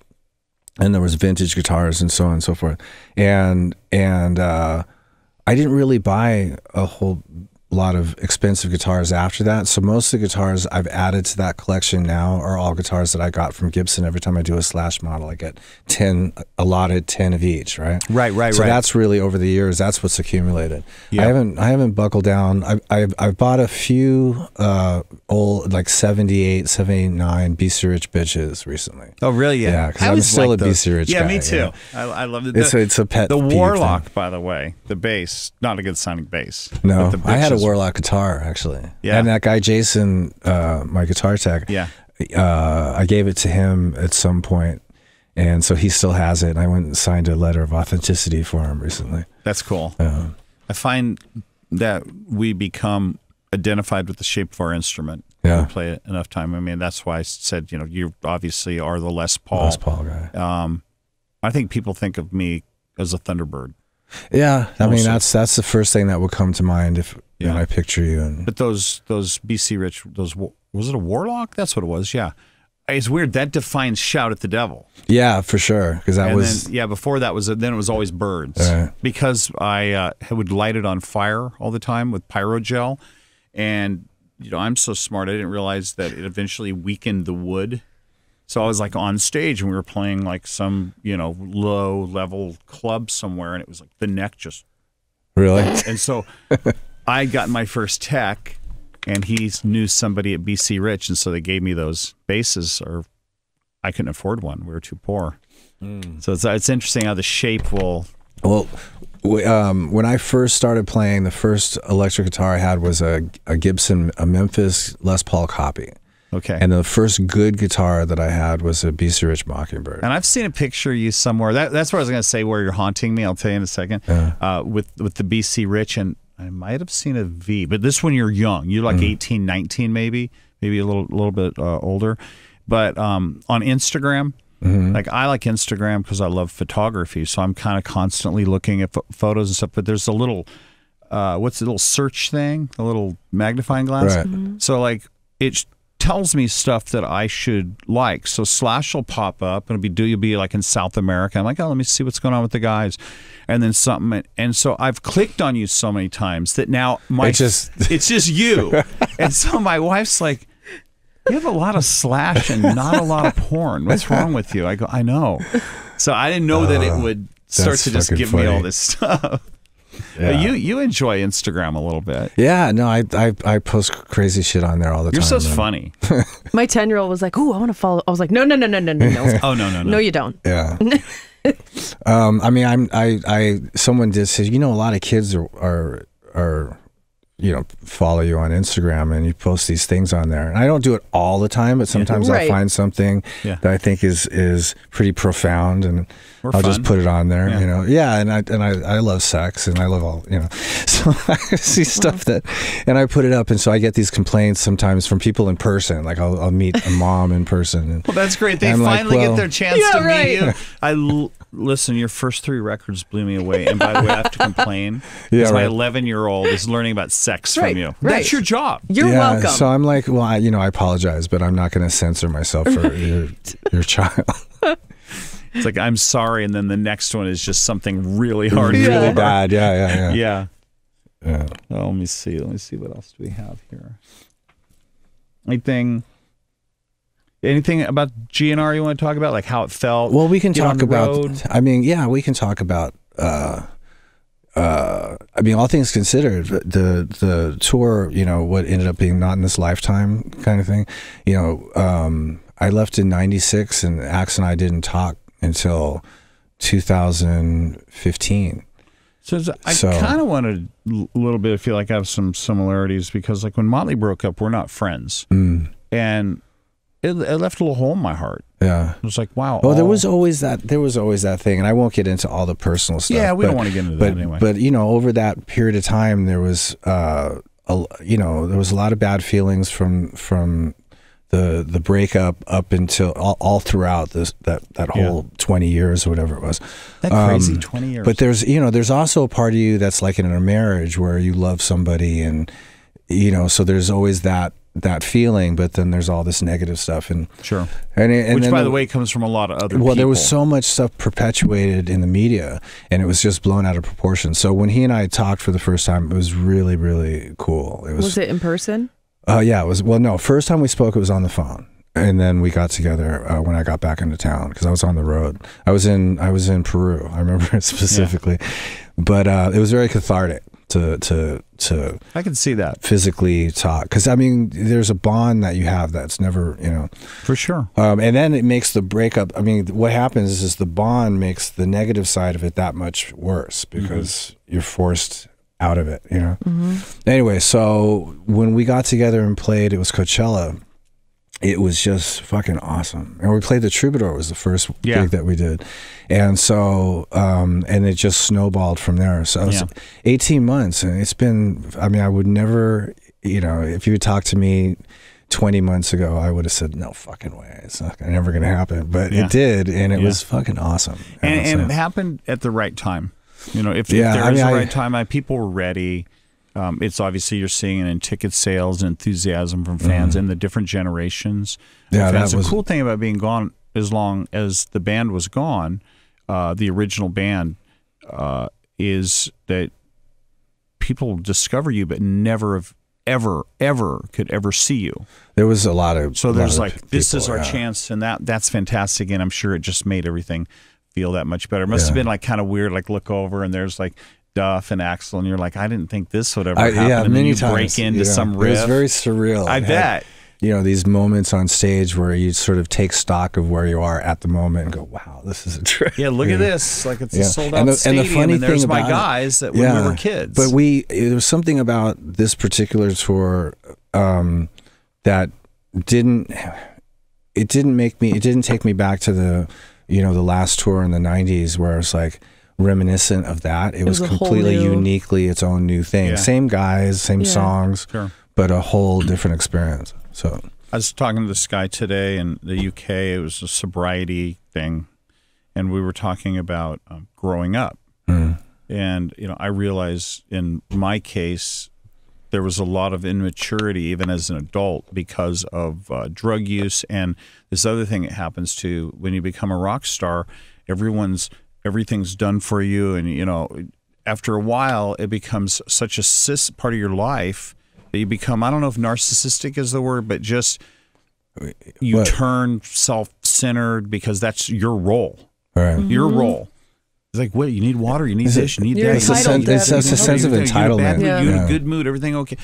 S2: and there was vintage guitars and so on and so forth. And I didn't really buy a whole lot of expensive guitars after that. So most of the guitars I've added to that collection now are all guitars that I got from Gibson. Every time I do a Slash model, I get 10 allotted, 10 of each. Right. So that's really over the years. That's what's accumulated. Yeah. I haven't buckled down. I've bought a few old like 78, 79 BC Rich bitches recently.
S1: Oh really?
S2: Yeah. Because I'm still a BC Rich guy.
S1: Yeah, me too.
S2: Yeah.
S1: I love it.
S2: It's a pet.
S1: The
S2: peeve
S1: Warlock,
S2: thing.
S1: By the way, the bass, not a good sounding bass.
S2: No,
S1: but the
S2: I had a
S1: bitches-
S2: Warlock guitar actually.
S1: Yeah.
S2: And that guy Jason, my guitar tech.
S1: Yeah.
S2: I gave it to him at some point, and so he still has it. And I went and signed a letter of authenticity for him recently.
S1: That's cool. I find that we become identified with the shape of our instrument.
S2: Yeah.
S1: We play it enough time. I mean, that's why I said, you know, you obviously are the Les Paul.
S2: Les Paul guy.
S1: I think people think of me as a Thunderbird.
S2: Yeah, I mean
S1: Mostly.
S2: that's the first thing that would come to mind if when I picture you. And
S1: But those BC Rich, was it a Warlock? That's what it was. Yeah. It's weird. That defines Shout at the Devil.
S2: yeah, for sure, because that was
S1: Then, before that was then it was always Birds because I would light it on fire all the time with pyrogel, and you know I'm so smart I didn't realize that it eventually weakened the wood. So I was like on stage and we were playing like some low level club somewhere, and it was like the neck just
S2: really.
S1: and so I got my first tech, and he knew somebody at BC Rich, and so they gave me those basses, or I couldn't afford one. We were too poor. So it's interesting how the shape will.
S2: Well, when I first started playing, the first electric guitar I had was a Gibson, a Memphis Les Paul copy.
S1: Okay.
S2: And the first good guitar that I had was a BC Rich Mockingbird.
S1: And I've seen a picture of you somewhere. That's what I was going to say, where you're haunting me. I'll tell you in a second. With the BC Rich, and I might have seen a V, but this when you're young. You're like 18, 19 maybe a little bit older. But on Instagram, like I like Instagram because I love photography, so I'm kind of constantly looking at photos and stuff. But there's a little, what's the little search thing, a little magnifying glass.
S2: Right.
S1: So like it tells me stuff that I should like. So Slash will pop up and you'll be like in South America. I'm like, oh, let me see what's going on with the guys. And then something. And so I've clicked on you so many times that now it's just you. And so my wife's like, you have a lot of Slash and not a lot of porn. What's wrong with you? I go, I know. So I didn't know that it would start to just give me all this stuff.
S2: Yeah.
S1: But you enjoy Instagram a little bit.
S2: Yeah, no, I post crazy shit on there all the time.
S1: You're so funny.
S3: My 10-year-old was like, "Ooh, I want to follow." I was like, "No."
S1: Oh no.
S3: No, you don't.
S2: Yeah. I mean, someone did say, a lot of kids are follow you on Instagram and you post these things on there. And I don't do it all the time, but sometimes I'll find something that I think is pretty profound, and I'll just put it on there, and I love sex, and I love all, so I see stuff and I put it up, and so I get these complaints sometimes from people in person. Like I'll meet a mom in person. And,
S1: well, that's great. They finally get their chance to meet you. Listen, your first 3 records blew me away. And by the way, I have to complain because my 11-year-old is learning about sex from you.
S3: Right.
S1: That's your job.
S3: You're welcome.
S2: So I'm like, well, I apologize, but I'm not going to censor myself for your child.
S1: It's like, I'm sorry, and then the next one is just something really hard.
S2: Really bad. Yeah.
S1: Oh, let me see. What else do we have here? Anything about GNR you want to talk about, like how it felt?
S2: Well, we can talk about.
S1: Road?
S2: I mean, yeah, we can talk about. I mean, all things considered, the tour, what ended up being not in this lifetime kind of thing. I left in '96, and Axe and I didn't talk until 2015.
S1: So I kind of wanted a little bit. I feel like I have some similarities because, like, when Motley broke up, we're not friends, and it left a little hole in my heart.
S2: Yeah,
S1: it was like, wow.
S2: Well, there was always that thing, and I won't get into all the personal stuff.
S1: Yeah, we don't want to get into that anyway.
S2: But over that period of time, there was there was a lot of bad feelings from the breakup up until all throughout that whole 20 years or whatever it was.
S1: That crazy 20 years.
S2: But there's also a part of you that's like in a marriage where you love somebody, and so there's always that that feeling, but then there's all this negative stuff, and
S1: sure,
S2: and
S1: which, by the way, comes from a lot of other people.
S2: There was so much stuff perpetuated in the media, and it was just blown out of proportion. So when he and I talked for the first time, it was really, really cool.
S3: Was it in person?
S2: Yeah, it was. Well, no, first time we spoke, it was on the phone. And then we got together when I got back into town because I was on the road. I was in Peru. I remember it specifically, but it was very cathartic to
S1: I can see that
S2: physically talk, because I mean there's a bond that you have that's never, you know,
S1: for sure.
S2: And then it makes the breakup. I mean, what happens is the bond makes the negative side of it that much worse because you're forced out of it, you know. Anyway, so when we got together and played, it was Coachella. It was just fucking awesome. And we played the Troubadour, was the first gig that we did. And so, and it just snowballed from there. So it was 18 months, and it's been, I mean, I would never, you know, if you would talk to me 20 months ago, I would have said, no fucking way. It's never going to happen. But it did, and it was fucking awesome.
S1: And it happened at the right time. You know, if there was the right time, people were ready. It's obviously you're seeing it in ticket sales and enthusiasm from fans and the different generations.
S2: Yeah,
S1: that was the cool thing about being gone. As long as the band was gone, the original band, is that people discover you, but never have ever could ever see you.
S2: There was a lot of
S1: there's like this is our chance, and that's fantastic, and I'm sure it just made everything feel that much better. It must have been like kind of weird, like look over and there's like Duff and Axl, and you're like, I didn't think this would ever happen.
S2: Yeah,
S1: and
S2: many
S1: then you
S2: times,
S1: break into some riff.
S2: It was very surreal.
S1: I bet.
S2: You know, these moments on stage where you sort of take stock of where you are at the moment and go, wow, this is a trip.
S1: Yeah, look at this. Like it's a sold out stadium,
S2: and the funny
S1: and there's
S2: thing
S1: my
S2: about
S1: guys that when we were kids.
S2: But there was something about this particular tour that didn't take me back to the last tour in the 90s where it's like reminiscent of that. It was completely uniquely its own new thing. Yeah. Same guys, same songs, but a whole different experience. So
S1: I was talking to this guy today in the UK. It was a sobriety thing, and we were talking about growing up. And I realized in my case there was a lot of immaturity even as an adult because of drug use and this other thing that happens to when you become a rock star. Everything's done for you, and after a while it becomes such a part of your life that you become, I don't know if narcissistic is the word, but just you turn self-centered because that's your role.
S2: Right.
S1: Your role. It's like, what, you need water, you need this, you need that.
S2: It's a sense of entitlement.
S1: You're in a good mood, everything okay.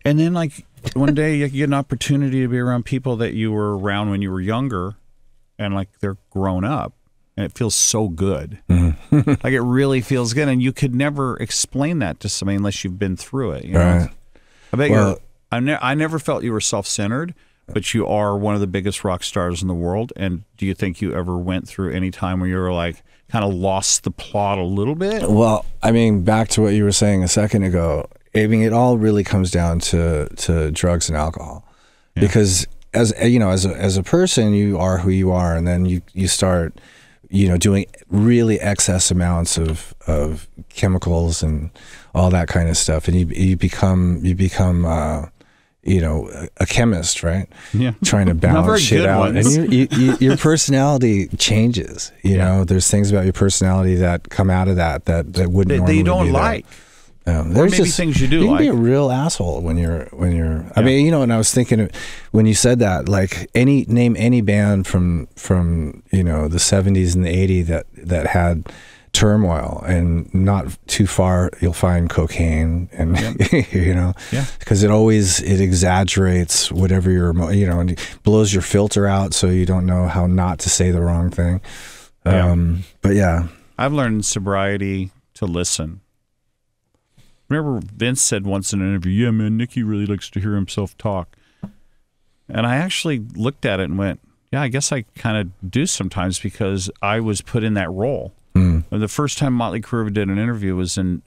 S1: And then like one day you get an opportunity to be around people that you were around when you were younger, and like they're grown up. And it feels so good. Like it really feels good. And you could never explain that to somebody unless you've been through it. You know?
S2: Right.
S1: I bet I never felt you were self-centered, but you are one of the biggest rock stars in the world. And do you think you ever went through any time where you were like kind of lost the plot a little bit?
S2: Well, I mean, back to what you were saying a second ago, I mean, it all really comes down to drugs and alcohol. Because as a person, you are who you are. And then you start doing really excess amounts of chemicals and all that kind of stuff, and you become a chemist, right?
S1: Yeah,
S2: trying to balance shit out, and your personality changes. You know, there's things about your personality that come out of that wouldn't normally
S1: you don't
S2: be
S1: like.
S2: There's
S1: maybe just things you do.
S2: You can
S1: like.
S2: be a real asshole when you're. I mean, and I was thinking when you said that, like name any band from the 70s and the 80s that had turmoil, and not too far you'll find cocaine, and because it exaggerates whatever and it blows your filter out, so you don't know how not to say the wrong thing. But yeah,
S1: I've learned in sobriety to listen. Remember Vince said once in an interview, yeah, man, Nikki really likes to hear himself talk. And I actually looked at it and went, yeah, I guess I kind of do sometimes because I was put in that role. The first time Motley Crue did an interview was in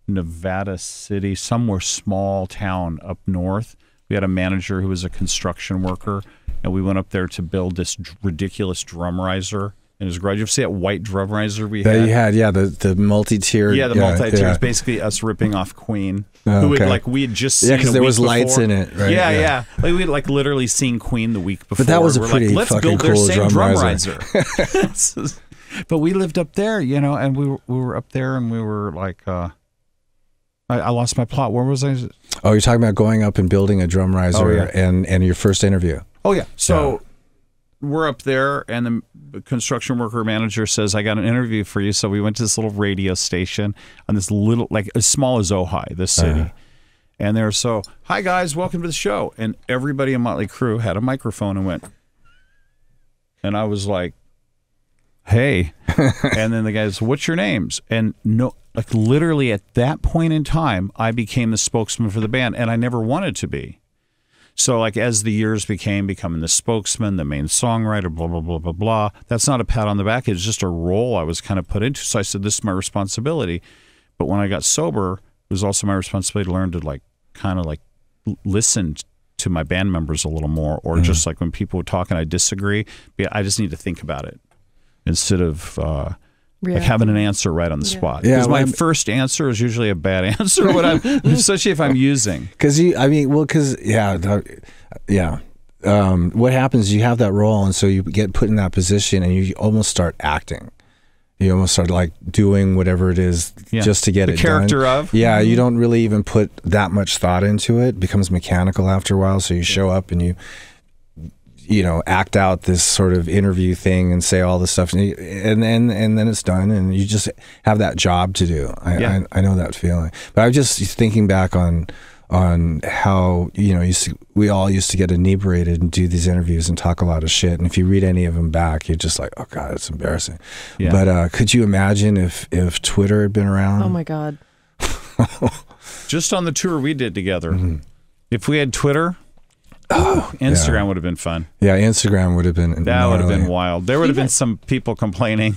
S1: Nevada City, somewhere small town up north. We had a manager who was a construction worker, and we went up there to build this ridiculous drum riser in his garage. You ever see that white drum riser we
S2: that
S1: had?
S2: you had, the multi-tiered.
S1: Yeah, the multi-tier was basically us ripping off Queen.
S2: Oh,
S1: who
S2: okay.
S1: had, we had just seen
S2: because there was lights in it, right?
S1: Yeah. Like we had literally seen Queen the week before.
S2: But that was a
S1: We're
S2: pretty
S1: let's
S2: fucking
S1: build their
S2: cool
S1: same
S2: drum
S1: riser. But we lived up there, and we were up there, and we were like, I lost my plot. Where was I?
S2: Oh, you're talking about going up and building a drum riser and your first interview.
S1: Oh yeah. So we're up there, and the construction worker manager says, I got an interview for you. So we went to this little radio station on this little, as small as Ojai, this city. And they're hi guys, welcome to the show. And everybody in Motley Crue had a microphone and went, and I was like, hey. And then the guys, what's your names? And literally at that point in time, I became the spokesman for the band, and I never wanted to be. So as the years becoming the spokesman, the main songwriter, blah, blah, blah, blah, blah. That's not a pat on the back. It's just a role I was kind of put into. So I said, this is my responsibility. But when I got sober, it was also my responsibility to learn to listen to my band members a little more, or just when people would talk and I disagree, I just need to think about it instead of having an answer right on the spot. Because my first answer is usually a bad answer, especially if I'm using. What happens is you have that role, and so you get put in that position, and you almost start acting. You almost start doing whatever it is just to get it done. The character of? Yeah, you don't really even put that much thought into it. It becomes mechanical after a while, so you show up and you act out this sort of interview thing and say all this stuff, and then it's done, and you just have that job to do. I know that feeling. But I'm just thinking back on how we all used to get inebriated and do these interviews and talk a lot of shit, and if you read any of them back, you're just like, oh god, it's embarrassing. But could you imagine if Twitter had been around?
S3: Oh my god.
S1: Just on the tour we did together, if we had Twitter, Instagram would have been fun. Yeah,
S2: Instagram would have been
S1: would have been wild. There would have been some people complaining.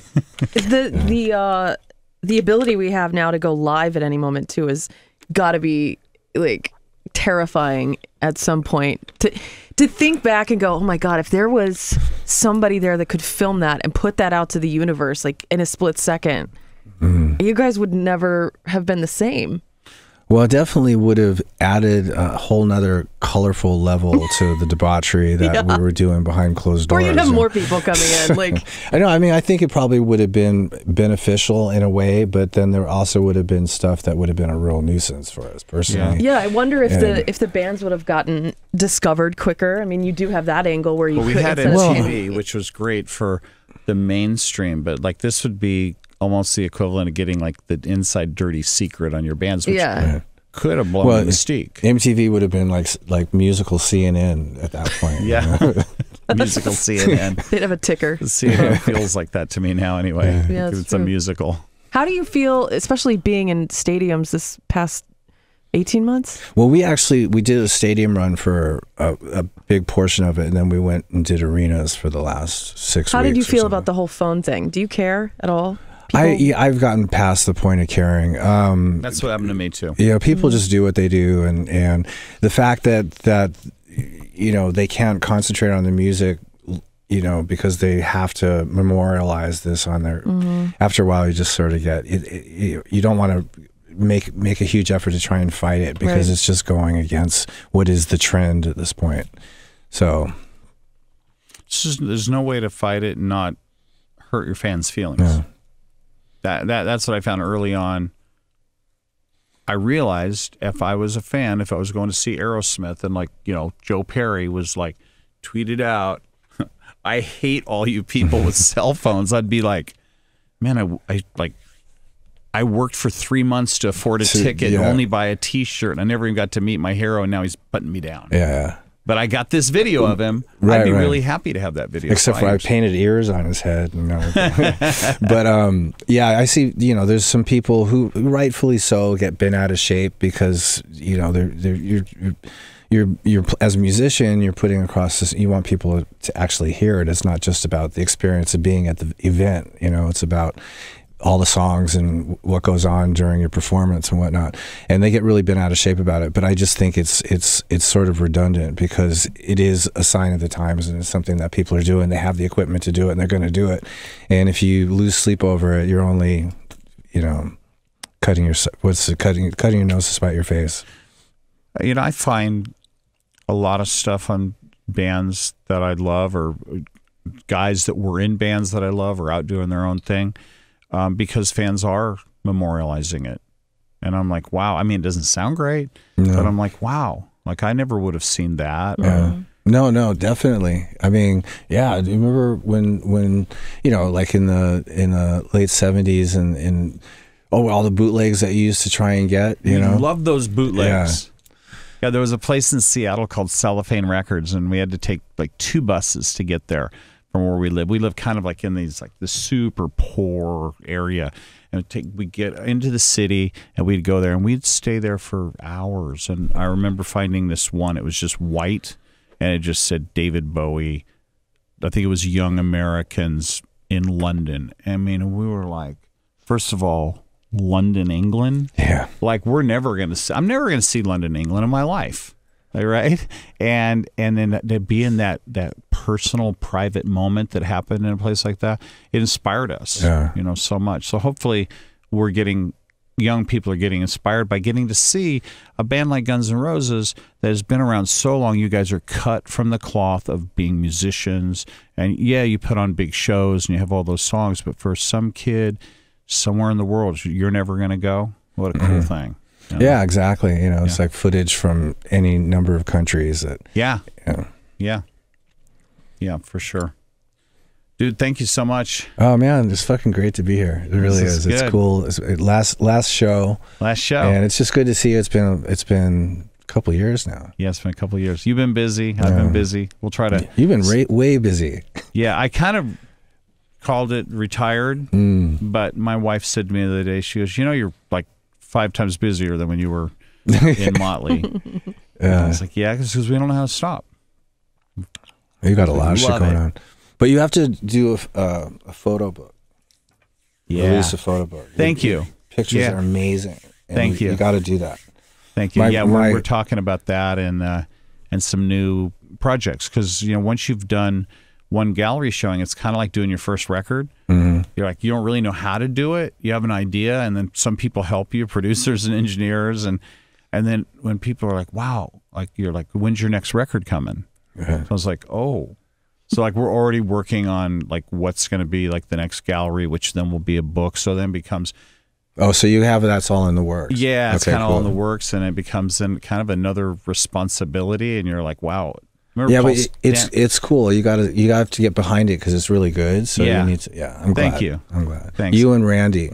S3: The ability we have now to go live at any moment too has got to be terrifying at some point, to think back and go, oh my god, if there was somebody there that could film that and put that out to the universe in a split second, you guys would never have been the same.
S2: Well, it definitely would have added a whole nother colorful level to the debauchery that we were doing behind closed doors.
S3: Or you'd have more people coming in.
S2: I know. I mean, I think it probably would have been beneficial in a way, but then there also would have been stuff that would have been a real nuisance for us personally.
S3: Yeah, I wonder if the bands would have gotten discovered quicker. I mean, you do have that angle where you
S1: we had MTV, which was great for the mainstream, but this would be almost the equivalent of getting the inside dirty secret on your bands, which could have blown the mystique.
S2: MTV would have been like musical CNN at that point.
S1: Musical CNN.
S3: They'd have a ticker.
S1: CNN feels like that to me now anyway.
S3: Yeah,
S1: it's
S3: true.
S1: A musical.
S3: How do you feel, especially being in stadiums this past 18 months?
S2: Well, we did a stadium run for a big portion of it, and then we went and did arenas for the last 6 weeks.
S3: How did you feel about the whole phone thing? Do you care at all?
S2: I've gotten past the point of caring.
S1: That's what happened to me too.
S2: People just do what they do, and the fact that they can't concentrate on the music, because they have to memorialize this on their. After a while, you just sort of get you don't want to make a huge effort to try and fight it because it's just going against what is the trend at this point. So
S1: there's no way to fight it and not hurt your fans' feelings.
S2: Yeah.
S1: That's what I found early on. I realized if I was a fan, if I was going to see Aerosmith and Joe Perry was tweeted out, I hate all you people with cell phones. I'd be like, man, I worked for 3 months to afford a ticket and only buy a T-shirt. And I never even got to meet my hero, and now he's putting me down.
S2: Yeah.
S1: But I got this video of him. I'd be really happy to have that video.
S2: Except for I painted ears on his head. But I see. There's some people who rightfully so get bent out of shape because you're as a musician, you're putting across this. You want people to actually hear it. It's not just about the experience of being at the event. It's about all the songs and what goes on during your performance and whatnot, and they get really bent out of shape about it. But I just think it's sort of redundant because it is a sign of the times, and it's something that people are doing. They have the equipment to do it, and they're going to do it. And if you lose sleep over it, you're only, cutting your nose to spite your face.
S1: I find a lot of stuff on bands that I love, or guys that were in bands that I love, or out doing their own thing. Because fans are memorializing it. And I'm like, wow. I mean, it doesn't sound great, but I'm like, wow. Like, I never would have seen that.
S2: Yeah. No, definitely. I mean, yeah. Do you remember when like in the late 70s and all the bootlegs that you used to try and get, you know?
S1: Love those bootlegs. Yeah, there was a place in Seattle called Cellophane Records, and we had to take like 2 buses to get there. From where we live. We live kind of like in these the super poor area, and we get into the city, and we'd go there, and we'd stay there for hours. And I remember finding this one. It was just white, and it just said David Bowie. I think it was Young Americans in London. I mean, we were like, first of all, London, England.
S2: Yeah,
S1: like I'm never gonna see London, England in my life. Right, and then to be in that personal, private moment that happened in a place like that, it inspired us, so much. So hopefully, young people are getting inspired by getting to see a band like Guns N' Roses that has been around so long. You guys are cut from the cloth of being musicians, and you put on big shows and you have all those songs. But for some kid somewhere in the world, you're never going to go. What a cool thing.
S2: Yeah, exactly. It's like footage from any number of countries that.
S1: Yeah, for sure. Dude, thank you so much.
S2: Oh man, it's fucking great to be here. It really is. It's cool. It's last show. And it's just good to see you. It's been a couple of years now.
S1: Yeah, it's been a couple of years. You've been busy. I've been busy. We'll try to.
S2: You've been way busy.
S1: Yeah, I kind of called it retired, but my wife said to me the other day, she goes, you're like 5 times busier than when you were in Motley. I was like, yeah, because we don't know how to stop.
S2: You got a lot of shit going on. But you have to do a photo book. Release a photo book.
S1: Thank you.
S2: Pictures are amazing.
S1: Thank you.
S2: You got to do that.
S1: Thank you. We're talking about that and some new projects. Because, once you've done one gallery showing, it's kind of like doing your first record. You're like, you don't really know how to do it. You have an idea, and then some people help you, producers and engineers, and then when people are like, wow, like you're like, when's your next record coming? So I was like, oh. So like we're already working on like what's going to be like the next gallery, which then will be a book. So then becomes.
S2: Oh, so you have that's all in the works.
S1: Yeah, it's kind of all in the works, and it becomes then kind of another responsibility, and you're like, wow.
S2: Remember but it's cool. You got to get behind it because it's really good. So you need to. Yeah, I'm glad.
S1: Thank you.
S2: I'm glad.
S1: Thanks.
S2: You and Randy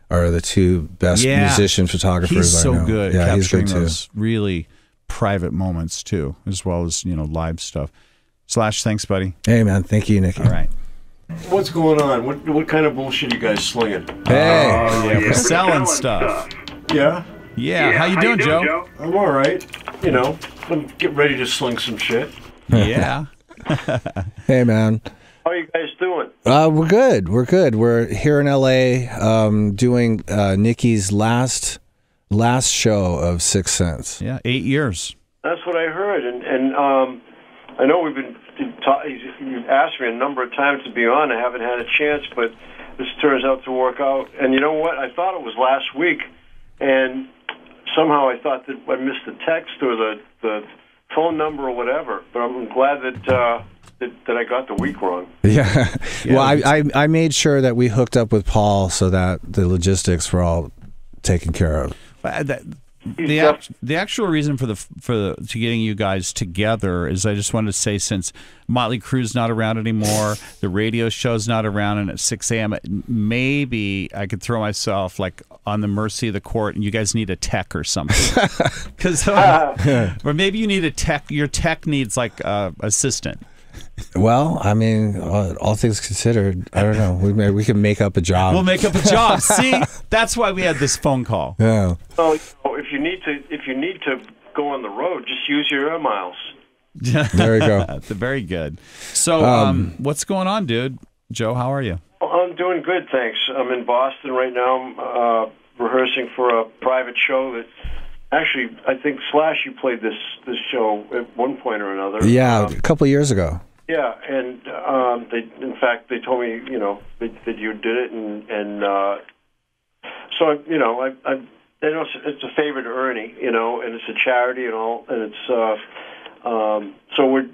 S2: are the 2 best musician photographers.
S1: He's so
S2: I know.
S1: good
S2: at
S1: capturing
S2: he's good
S1: those really private moments too, as well as live stuff. Slash, thanks, buddy.
S2: Hey, man, thank you, Nikki.
S1: All right.
S4: What's going on? What kind of bullshit you guys slinging?
S2: Hey,
S1: we're selling stuff.
S4: Yeah.
S1: Yeah. How you doing, Joe?
S4: I'm all right. I'm getting ready to sling some shit.
S1: Yeah.
S2: Hey, man.
S4: How are you guys doing?
S2: We're good. We're good. We're here in LA doing Nikki's last show of Sixx Sense.
S1: Yeah, 8 years.
S4: That's what I heard, and I know you've asked me a number of times to be on. I haven't had a chance, but this turns out to work out. And you know what? I thought it was last week, and somehow I thought that I missed the text or the phone number or whatever. But I'm glad that I got the week wrong.
S2: Yeah. Well, I made sure that we hooked up with Paul so that the logistics were all taken care of.
S1: The actual reason for getting you guys together is I just wanted to say, since Motley Crue's not around anymore, the radio show's not around, and at 6 a.m. maybe I could throw myself like on the mercy of the court, and you guys need a tech or something, or maybe you need a tech. Your tech needs like assistant.
S2: Well, I mean, all things considered, I don't know. We can make up a job.
S1: We'll make up a job. See, that's why we had this phone call.
S2: Yeah.
S4: Well, if you need to go on the road, just use your air miles.
S2: There we go.
S1: Very good. So, what's going on, dude? Joe, how are you?
S4: I'm doing good, thanks. I'm in Boston right now. I'm rehearsing for a private show that actually, I think Slash, you played this show at one point or another.
S2: Yeah, a couple of years ago.
S4: Yeah, and in fact, they told me, that you did it, and so I know it's a favor to Ernie, and it's a charity and all, and it's so we're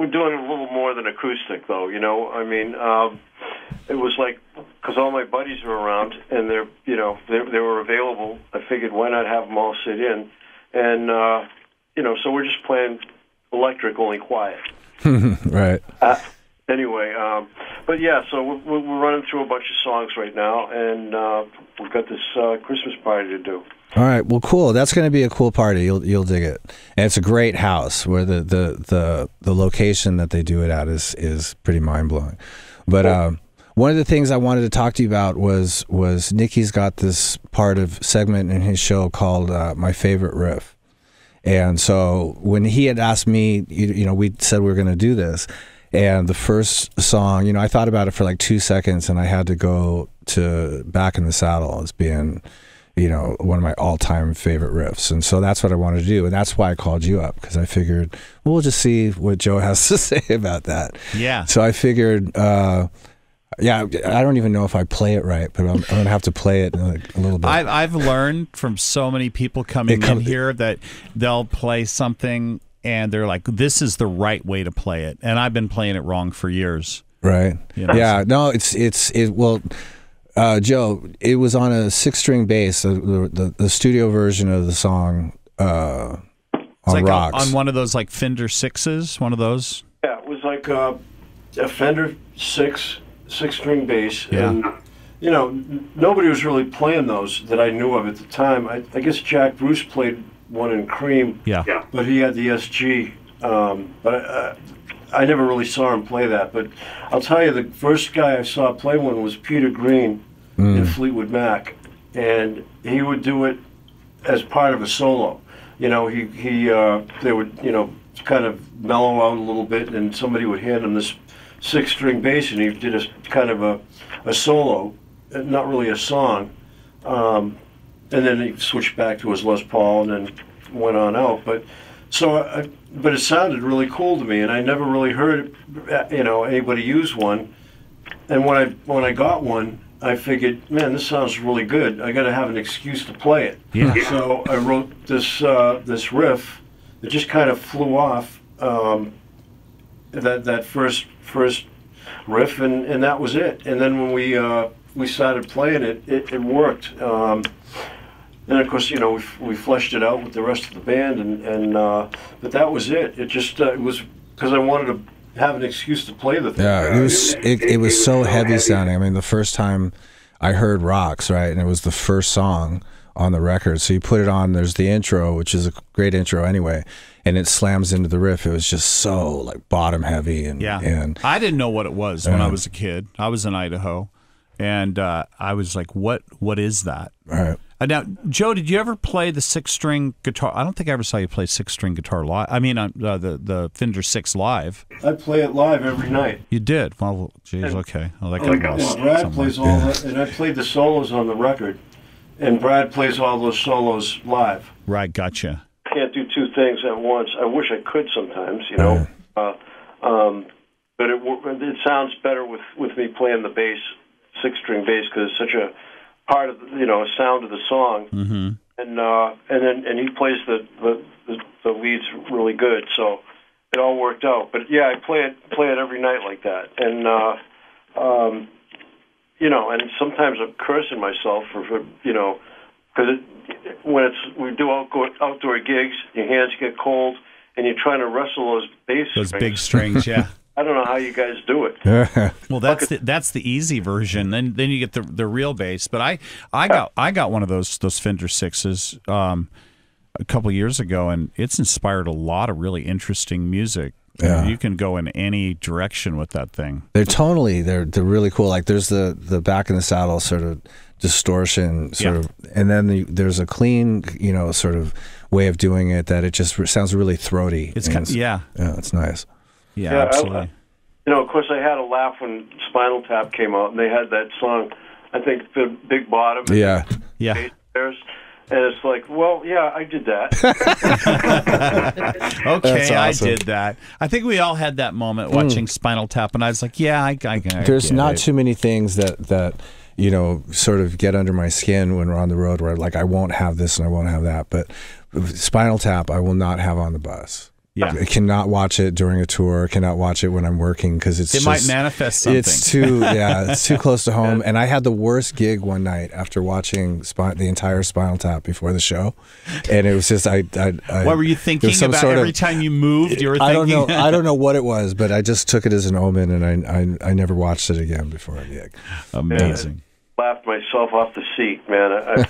S4: doing a little more than acoustic, though. I mean, it was like, because all my buddies were around and they were available. I figured, why not have them all sit in, and so we're just playing electric, only quiet.
S2: Right.
S4: Anyway, but yeah, so we're running through a bunch of songs right now, and we've got this Christmas party to do.
S2: All right, well, cool. That's going to be a cool party. You'll dig it, and it's a great house where the location that they do it at is pretty mind blowing. But one of the things I wanted to talk to you about was Nikki's got this segment in his show called My Favorite Riff. And so when he had asked me, we said we were going to do this, and the first song, I thought about it for like 2 seconds, and I had to go to Back in the Saddle as being, one of my all-time favorite riffs. And so that's what I wanted to do, and that's why I called you up, because I figured, well, we'll just see what Joe has to say about that.
S1: Yeah.
S2: So I figured, yeah, I don't even know if I play it right, but I'm going to have to play it in a little bit.
S1: I've learned from so many people coming in here that they'll play something and they're like, this is the right way to play it. And I've been playing it wrong for years.
S2: Right. Yeah. No, well, Joe, it was on a 6-string bass, the studio version of the song on
S1: like
S2: Rocks.
S1: On one of those like Fender Sixes, one of those?
S4: Yeah, it was like a Fender six-string bass,
S1: yeah.
S4: And nobody was really playing those that I knew of at the time. I guess Jack Bruce played one in Cream,
S1: yeah.
S4: But he had the SG. But I never really saw him play that. But I'll tell you, the first guy I saw play one was Peter Green in Fleetwood Mac, and he would do it as part of a solo. They would kind of mellow out a little bit, and somebody would hand him this 6-string bass, and he did a kind of a solo, not really a song, and then he switched back to his Les Paul, and then went on out. But it sounded really cool to me, and I never really heard anybody use one. And when I got one, I figured, man, this sounds really good. I got to have an excuse to play it.
S1: Yeah.
S4: So I wrote this riff that just kind of flew off. That first riff, and that was it. And then when we started playing it, it worked. And of course, we fleshed it out with the rest of the band, and but that was it. It just it was because I wanted to have an excuse to play the thing.
S2: Yeah, it was so heavy sounding. I mean, the first time I heard Rocks, right, and it was the first song on the record. So you put it on, there's the intro, which is a great intro anyway, and it slams into the riff. It was just so like bottom heavy, and
S1: I didn't know what it was when I was a kid. I was in Idaho, and I was like, what is that?
S2: Right.
S1: Now, Joe, did you ever play the 6-string guitar? I don't think I ever saw you play 6-string guitar live. I mean, the Fender 6 live.
S4: I play it live every night.
S1: You did? Well, geez, okay. Well, that
S4: and Brad plays all that, and I played the solos on the record, and Brad plays all those solos live.
S1: Right, gotcha.
S4: Can't do two things at once. I wish I could sometimes, but it sounds better with me playing the bass, 6-string bass, because it's such a part of a sound of the song, and he plays the leads really good, so it all worked out. But yeah, I play it every night like that, and and sometimes I'm cursing myself for because when we do outdoor gigs, your hands get cold, and you're trying to wrestle those bass strings.
S1: Big strings, yeah.
S4: I don't know how you guys do it.
S1: Well, that's the easy version. Then you get the real bass. But I got one of those Fender Sixes a couple years ago, and it's inspired a lot of really interesting music. Yeah. You can go in any direction with that thing.
S2: They're really cool. Like there's the Back in the Saddle sort of distortion sort of, and then there's a clean sort of way of doing it that it just sounds really throaty.
S1: It's
S2: it's nice.
S1: Yeah, absolutely.
S4: You know, of course, I had a laugh when Spinal Tap came out, and they had that song, I think, Big Bottom.
S2: Yeah.
S4: And it's like, well, yeah, I did that.
S1: Okay,
S2: awesome.
S1: I did that. I think we all had that moment watching Spinal Tap, and I was like, yeah, I
S2: There's not
S1: it.
S2: too many things that you know, sort of get under my skin when we're on the road where, like, I won't have this and I won't have that. But Spinal Tap, I will not have on the bus.
S1: Yeah.
S2: I cannot watch it during a tour. Cannot watch it when I'm working because it
S1: might manifest something.
S2: It's too close to home. And I had the worst gig one night after watching the entire Spinal Tap before the show, and it was just
S1: what were you thinking about every time you moved? You were thinking.
S2: I don't know what it was, but I just took it as an omen, and I never watched it again before a gig.
S1: Amazing.
S4: I laughed myself off the seat, man.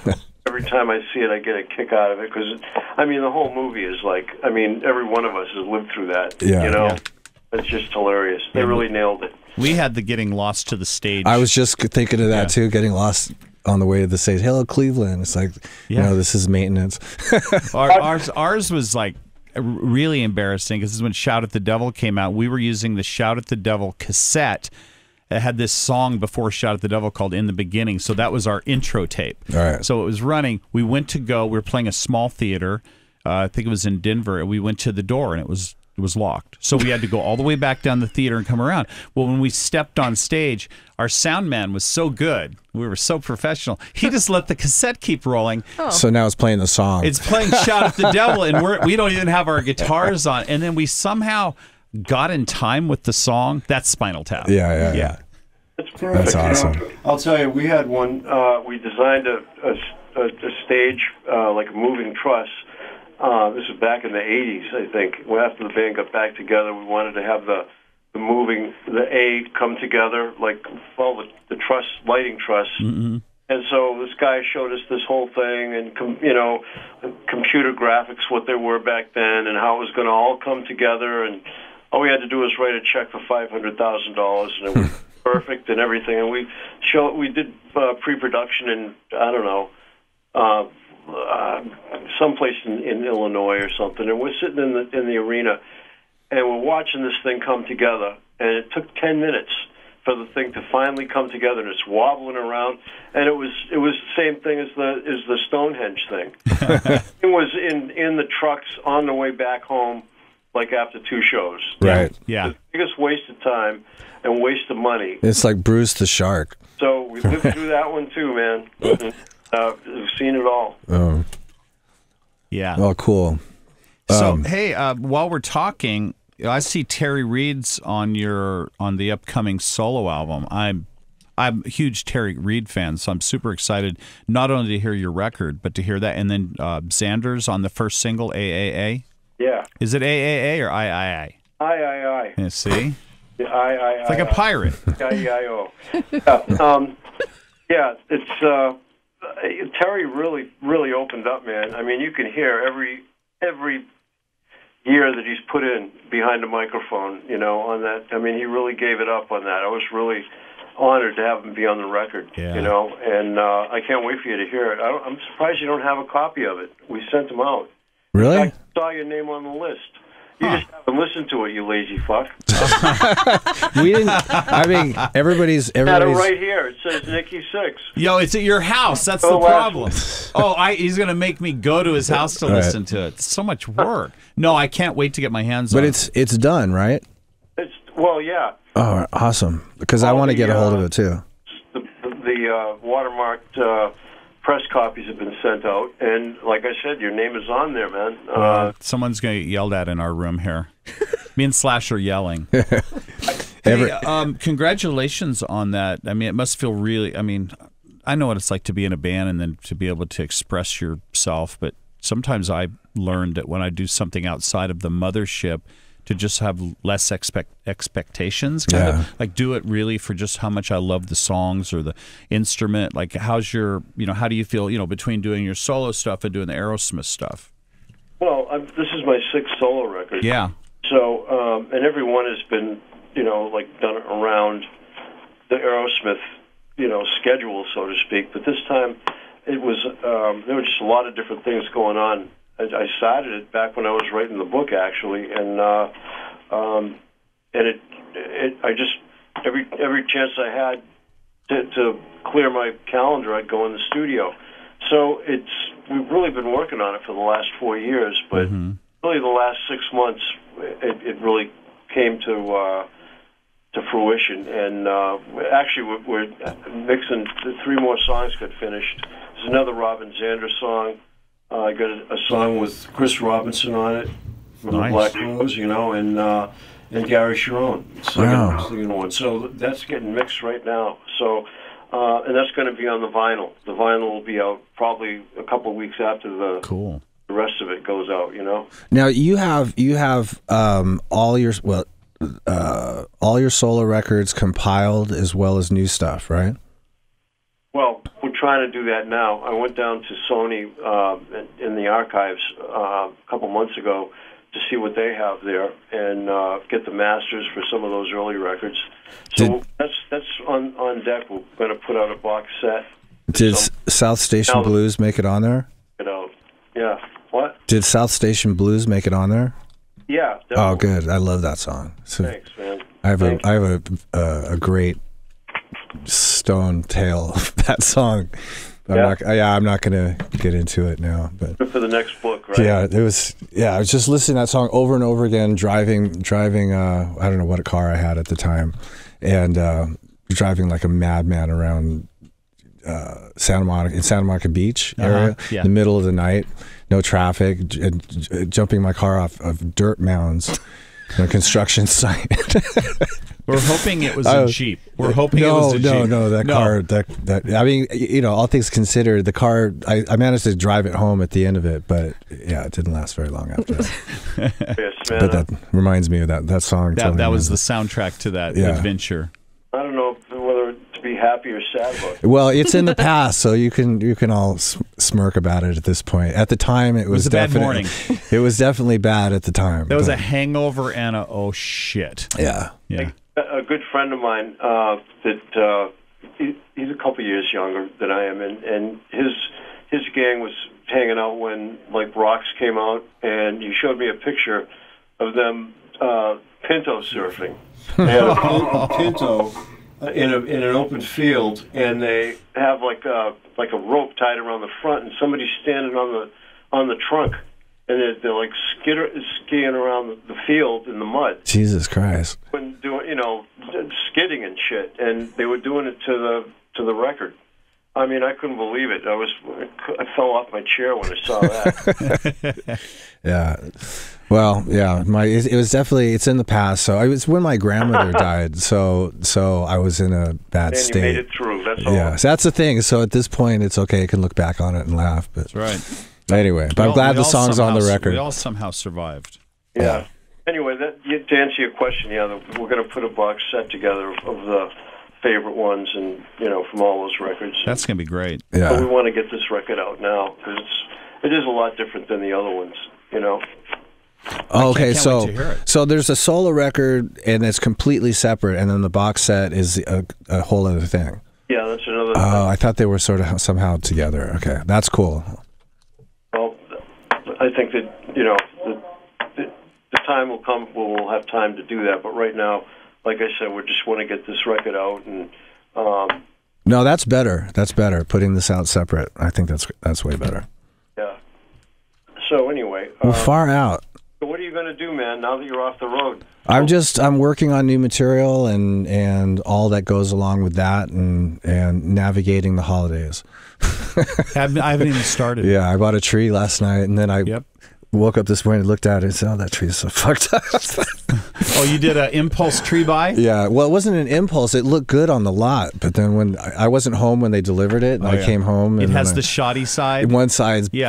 S4: Every time I see it, I get a kick out of it because, I mean, the whole movie is like, I mean, every one of us has lived through that.
S2: Yeah.
S4: You know, it's just hilarious. They really nailed it.
S1: We had the getting lost to the stage.
S2: I was just thinking of that too, getting lost on the way to the stage. Hello, Cleveland. It's like, you know, this is maintenance.
S1: Ours was like really embarrassing because this is when Shout at the Devil came out. We were using the Shout at the Devil cassette. It had this song before Shout at the Devil called In the Beginning, so that was our intro tape.
S2: All right.
S1: So it was running. We went to go. We were playing a small theater. I think it was in Denver, and we went to the door, and it was locked. So we had to go all the way back down the theater and come around. Well, when we stepped on stage, our sound man was so good. We were so professional. He just let the cassette keep rolling.
S3: Oh.
S2: So now it's playing the song.
S1: It's playing Shout at the Devil, and we don't even have our guitars on. And then we somehow got in time with the song. That's Spinal Tap.
S2: Yeah.
S4: It's perfect.
S2: That's awesome.
S4: You know, I'll tell you, we had one. We designed a stage like a moving truss. This was back in the '80s, I think. Well, after the band got back together, we wanted to have the A come together, like the truss, lighting truss. Mm-hmm. And so this guy showed us this whole thing, and computer graphics, what they were back then, and how it was going to all come together. And all we had to do was write a check for $500,000, and it was perfect and everything. And we did pre-production in, I don't know, someplace in Illinois or something. And we're sitting in the arena, and we're watching this thing come together. And it took 10 minutes for the thing to finally come together, and it's wobbling around. And it was the same thing as the Stonehenge thing. It was in the trucks on the way back home, like after 2 shows.
S2: Right.
S1: Yeah.
S4: The biggest waste of time and waste of money.
S2: It's like Bruce the Shark.
S4: So we lived through that one too, man. We've seen it all.
S2: Oh.
S1: Yeah.
S2: Oh, cool.
S1: So, hey, while we're talking, I see Terry Reid's on the upcoming solo album. I'm a huge Terry Reid fan, so I'm super excited not only to hear your record, but to hear that. And then Xander's on the first single, AAA.
S4: Yeah.
S1: Is it AAA or III?
S4: I.
S1: Yeah, see?
S4: I.
S1: It's like a pirate.
S4: I-E-I-O. Yeah, it's Terry really opened up, man. I mean, you can hear every year that he's put in behind the microphone, on that. I mean, he really gave it up on that. I was really honored to have him be on the record, and I can't wait for you to hear it. I'm surprised you don't have a copy of it. We sent him out.
S2: Really?
S4: I saw your name on the list. You just haven't listened to it, you lazy fuck.
S2: We didn't. I mean, everybody's.
S4: Got it right here. It says Nikki Sixx.
S1: Yo, it's at your house. That's the problem. He's gonna make me go to his house to listen to it. It's so much work. No, I can't wait to get my hands on it.
S2: But it's done, right?
S4: Yeah.
S2: Oh, awesome! Because I want to get a hold of it too.
S4: The watermarked press copies have been sent out, and like I said, your name is on there, man.
S1: Someone's going to get yelled at in our room here. Me and Slash are yelling. Hey, congratulations on that. I mean, it must feel really, I know what it's like to be in a band and then to be able to express yourself, but sometimes I learned that when I do something outside of the mothership, to just have less expectations, kind of like do it really for just how much I love the songs or the instrument. Like, how's your, how do you feel, between doing your solo stuff and doing the Aerosmith stuff?
S4: Well, this is my 6th solo record.
S1: Yeah.
S4: So, and every one has been, done around the Aerosmith, schedule, so to speak. But this time, it was there were just a lot of different things going on. I started it back when I was writing the book, actually, and it I just every chance I had to clear my calendar, I'd go in the studio. So we've really been working on it for the last 4 years, but really the last 6 months, it really came to fruition. And actually, we're mixing the 3 more songs got finished. There's another Robin Zander song. I got a song with Chris Robinson on it from the Black Rose, and Gary Sharon singing one. So that's getting mixed right now. So. And that's going to be on the vinyl. The vinyl will be out probably a couple of weeks after the rest of it goes out.
S2: Now you have all your solo records compiled as well as new stuff, right?
S4: Well, we're trying to do that now. I went down to Sony in the archives a couple months ago to see what they have there and get the masters for some of those early records. So that's on deck. We're going to put out a box set.
S2: Did South Station Blues make it on there?
S4: Yeah. What?
S2: Did South Station Blues make it on there?
S4: Yeah. Definitely.
S2: Oh, good. I love that song. So
S4: thanks, man.
S2: I have a great stone tale of that song. I'm not going to get into it now, but
S4: for the next book, right?
S2: Yeah, it was. Yeah, I was just listening to that song over and over again, driving. I don't know what car I had at the time, and driving like a madman around Santa Monica Beach area, in the middle of the night, no traffic, jumping my car off of dirt mounds on a construction site.
S1: We're hoping it was a Jeep. We're hoping it was a Jeep.
S2: That car. That I mean, all things considered, the car. I managed to drive it home at the end of it, but it didn't last very long after that.
S4: Yes, man.
S2: But that reminds me of that song.
S1: That was the soundtrack to that adventure.
S4: I don't know whether to be happy or sad about it.
S2: Well, it's in the past, so you can all smirk about it at this point. At the time, it was
S1: a bad morning.
S2: It was definitely bad at the time.
S1: There was a hangover and a oh shit.
S2: Yeah.
S4: A good friend of mine he's a couple years younger than I am, and his gang was hanging out when like Rocks came out, and he showed me a picture of them pinto surfing. They had a pinto in an open field, and they have like a rope tied around the front, and somebody's standing on the trunk. And they're like skiing around the field in the mud.
S2: Jesus Christ!
S4: When doing, skidding and shit, and they were doing it to the record. I mean, I couldn't believe it. I fell off my chair when I saw that.
S2: Yeah. Well, yeah. It was definitely. It's in the past. So it was when my grandmother died. So I was in a bad state.
S4: And you made it through. That's all.
S2: Yeah. So that's the thing. So at this point, it's okay. I can look back on it and laugh. But
S1: that's right.
S2: Anyway, but I'm glad the song's on the record.
S1: We all somehow survived.
S4: Yeah. Anyway, to answer your question, we're going to put a box set together of the favorite ones, and from all those records.
S1: That's going to be great.
S2: Yeah.
S4: But we want to get this record out now because it is a lot different than the other ones.
S2: Okay, so there's a solo record, and it's completely separate, and then the box set is a whole other thing.
S4: Yeah, that's another.
S2: Oh, I thought they were sort of somehow together. Okay, that's cool.
S4: Well, I think that the time will come where we'll have time to do that. But right now, like I said, we just want to get this record out. And
S2: no, that's better. That's better. Putting this out separate, I think that's way better.
S4: Yeah. So anyway,
S2: far out.
S4: So what are you going to do, man? Now that you're off the road?
S2: I'm working on new material and all that goes along with that, and navigating the holidays.
S1: I haven't even started.
S2: Yeah, I bought a tree last night, and then I woke up this morning and looked at it and said, "Oh, that tree is so fucked up."
S1: Oh, you did an impulse tree buy?
S2: Yeah. Well, it wasn't an impulse. It looked good on the lot, but then when I wasn't home when they delivered it, and I came home, and
S1: it has the shoddy side.
S2: One side's
S1: yeah.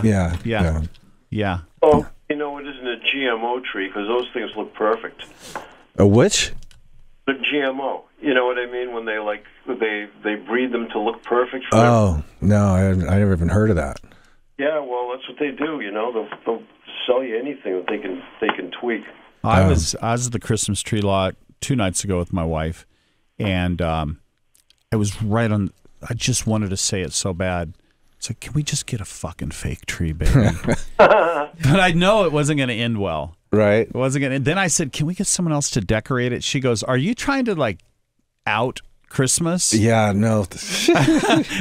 S4: Oh, it isn't a GMO tree because those things look perfect.
S2: A which?
S4: The GMO. You know what I mean? When they breed them to look perfect.
S2: Oh no, I never even heard of that.
S4: Yeah, well, that's what they do. They'll sell you anything that they can tweak.
S1: I was at the Christmas tree lot 2 nights ago with my wife, and I was right on. I just wanted to say it so bad. It's like, can we just get a fucking fake tree, baby? But I know it wasn't going to end well.
S2: Right.
S1: It wasn't gonna. And then I said, "Can we get someone else to decorate it?" She goes, "Are you trying to like out Christmas?"
S2: Yeah, no.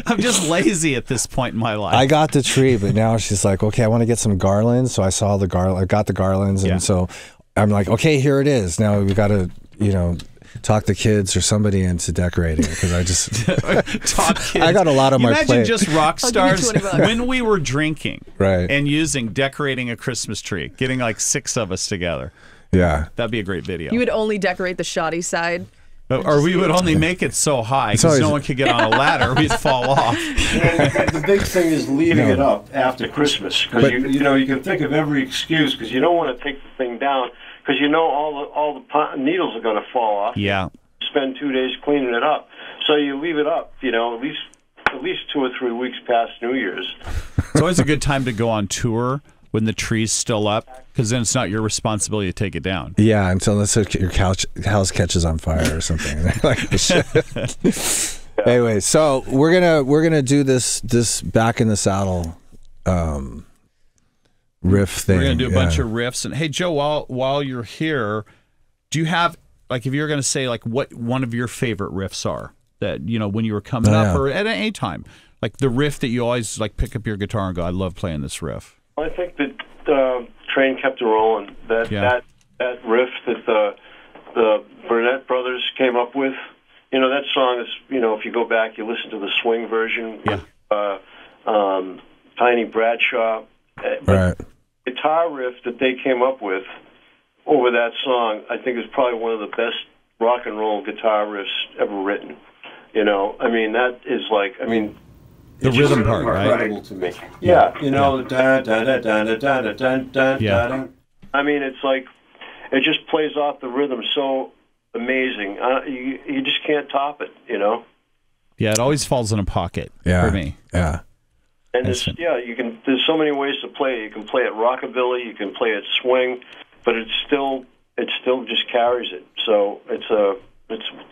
S1: I'm just lazy at this point in my life.
S2: I got the tree, but now she's like, okay, I want to get some garlands. So I saw the garland. I got the garlands, and so I'm like, okay, here it is. Now we got to, talk the kids or somebody into decorating it, because I just
S1: talk kids.
S2: I got a lot on my plate.
S1: Imagine just rock stars
S3: $20.
S1: when we were drinking,
S2: right,
S1: and decorating a Christmas tree, getting like 6 of us together.
S2: Yeah,
S1: that'd be a great video.
S3: You would only decorate the shoddy side.
S1: Or we would only make it so high because no one could get on a ladder. We'd fall off.
S4: The big thing is leaving it up after Christmas, because you can think of every excuse, because you don't want to take the thing down, because all the needles are going to fall off.
S1: Yeah.
S4: Spend 2 days cleaning it up, so you leave it up. At least 2 or 3 weeks past New Year's.
S1: It's always a good time to go on tour when the tree's still up, because then it's not your responsibility to take it down.
S2: Yeah, unless your house catches on fire or something. Anyway, so we're gonna do this back in the saddle riff thing.
S1: We're gonna do a bunch of riffs. And hey, Joe, while you're here, do you have, like, if you're gonna say like what one of your favorite riffs are that when you were coming up or at any time, like the riff that you always like pick up your guitar and go, I love playing this riff.
S4: I think that Train Kept It Rolling, that riff that the Burnett brothers came up with, that song is, if you go back, you listen to the swing version, Tiny Bradshaw,
S2: right.
S4: The guitar riff that they came up with over that song, I think is probably one of the best rock and roll guitar riffs ever written. That is like,
S1: the rhythm part, right?
S4: To me. Yeah, da da da da da da da da da. It's like it just plays off the rhythm so amazing. You just can't top it,
S1: Yeah, it always falls in a pocket for me.
S2: Yeah.
S4: And you can. There's so many ways to play it. You can play it rockabilly, you can play it swing, but it still just carries it. So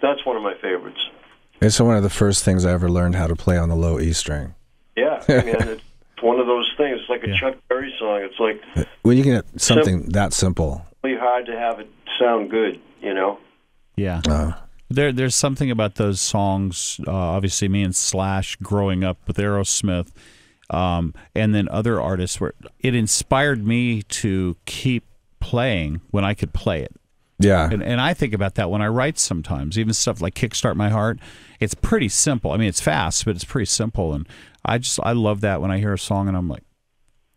S4: that's one of my favorites.
S2: It's one of the first things I ever learned how to play on the low E string.
S4: Yeah, it's one of those things. It's like a Chuck Berry song. It's like
S2: when you can get something that simple.
S4: Really hard to have it sound good,
S1: Yeah. There's something about those songs. Obviously, me and Slash growing up with Aerosmith, and then other artists, where it inspired me to keep playing when I could play it.
S2: Yeah.
S1: And I think about that when I write sometimes, even stuff like Kickstart My Heart. It's pretty simple. It's fast, but it's pretty simple. And I love that when I hear a song and I'm like,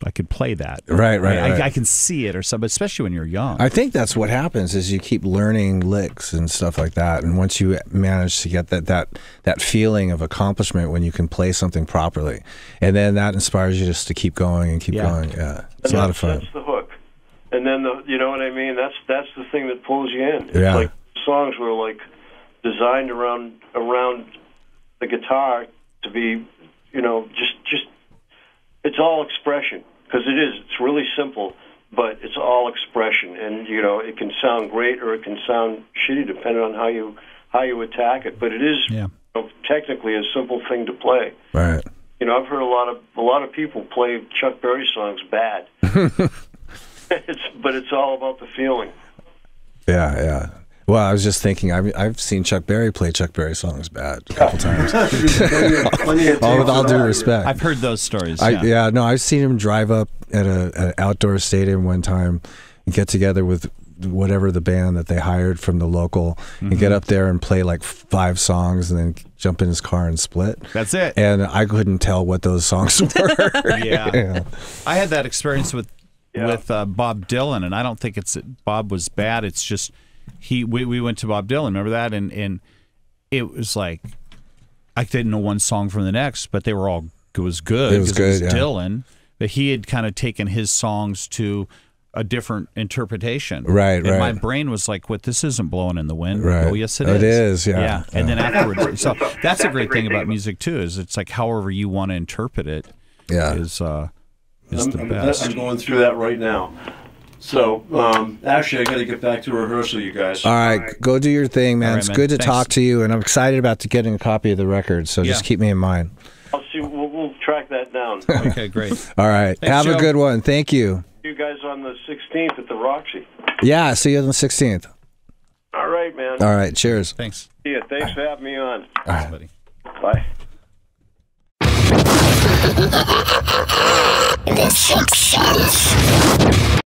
S1: I could play that.
S2: Right.
S1: I can see it or something, especially when you're young.
S2: I think that's what happens is you keep learning licks and stuff like that. And once you manage to get that feeling of accomplishment when you can play something properly, and then that inspires you just to keep going and keep going. Yeah. It's a lot of fun.
S4: That's the hook. And then you know what I mean? That's the thing that pulls you in. It's like songs were like designed around the guitar to be, just it's all expression, because it is. It's really simple, but it's all expression, and it can sound great or it can sound shitty depending on how you attack it. But it is technically a simple thing to play.
S2: Right.
S4: I've heard a lot of people play Chuck Berry songs bad. But it's all about the feeling.
S2: Yeah. Well, I was just thinking, I've seen Chuck Berry play Chuck Berry songs bad a couple times. All with all due respect.
S1: I've heard those stories.
S2: I've seen him drive up at an outdoor stadium one time and get together with whatever the band that they hired from the local and get up there and play like 5 songs and then jump in his car and split.
S1: That's it.
S2: And I couldn't tell what those songs were.
S1: Yeah. I had that experience with Bob Dylan, and I don't think Bob was bad. It's just we went to Bob Dylan, remember that? And it was like I didn't know one song from the next, but they were all it was good.
S2: It was good.
S1: Dylan, but he had kind of taken his songs to a different interpretation.
S2: Right.
S1: My brain was like, "What? This isn't blowing in the wind."
S2: Right.
S1: Oh, yes, it is.
S2: It is. Yeah.
S1: And then afterwards, so that's a great thing about music too. Is it's like however you want to interpret it.
S2: Yeah.
S1: Is the best.
S4: I'm going through that right now. So, actually, I got to get back to rehearsal, you guys.
S2: All right, go do your thing, man.
S1: All right,
S2: it's
S1: man.
S2: good to
S1: Thanks.
S2: talk to you, and I'm excited about getting a copy of the record, so just keep me in mind.
S4: I'll see. We'll track that down.
S1: Okay, great.
S2: All right.
S1: Thanks,
S2: Have
S1: Joe.
S2: a good one. Thank you.
S4: You guys on the 16th at the Roxy.
S2: Yeah, see you on the 16th.
S4: All right, man.
S2: All right, cheers.
S1: Thanks.
S4: See ya. Thanks for having me on.
S2: All right,
S1: buddy.
S4: Bye.
S5: The Sixx Sense.